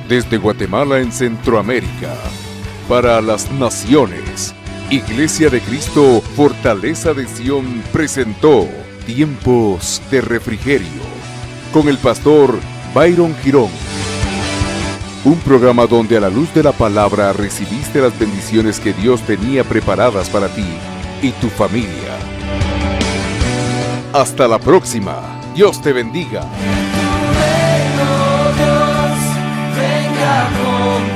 S1: Desde Guatemala en Centroamérica, para las naciones, Iglesia de Cristo, Fortaleza de Sion, presentó Tiempos de Refrigerio, con el pastor Byron Girón. Un programa donde a la luz de la palabra recibiste las bendiciones que Dios tenía preparadas para ti y tu familia. Hasta la próxima. Dios te bendiga.
S3: Dios, venga con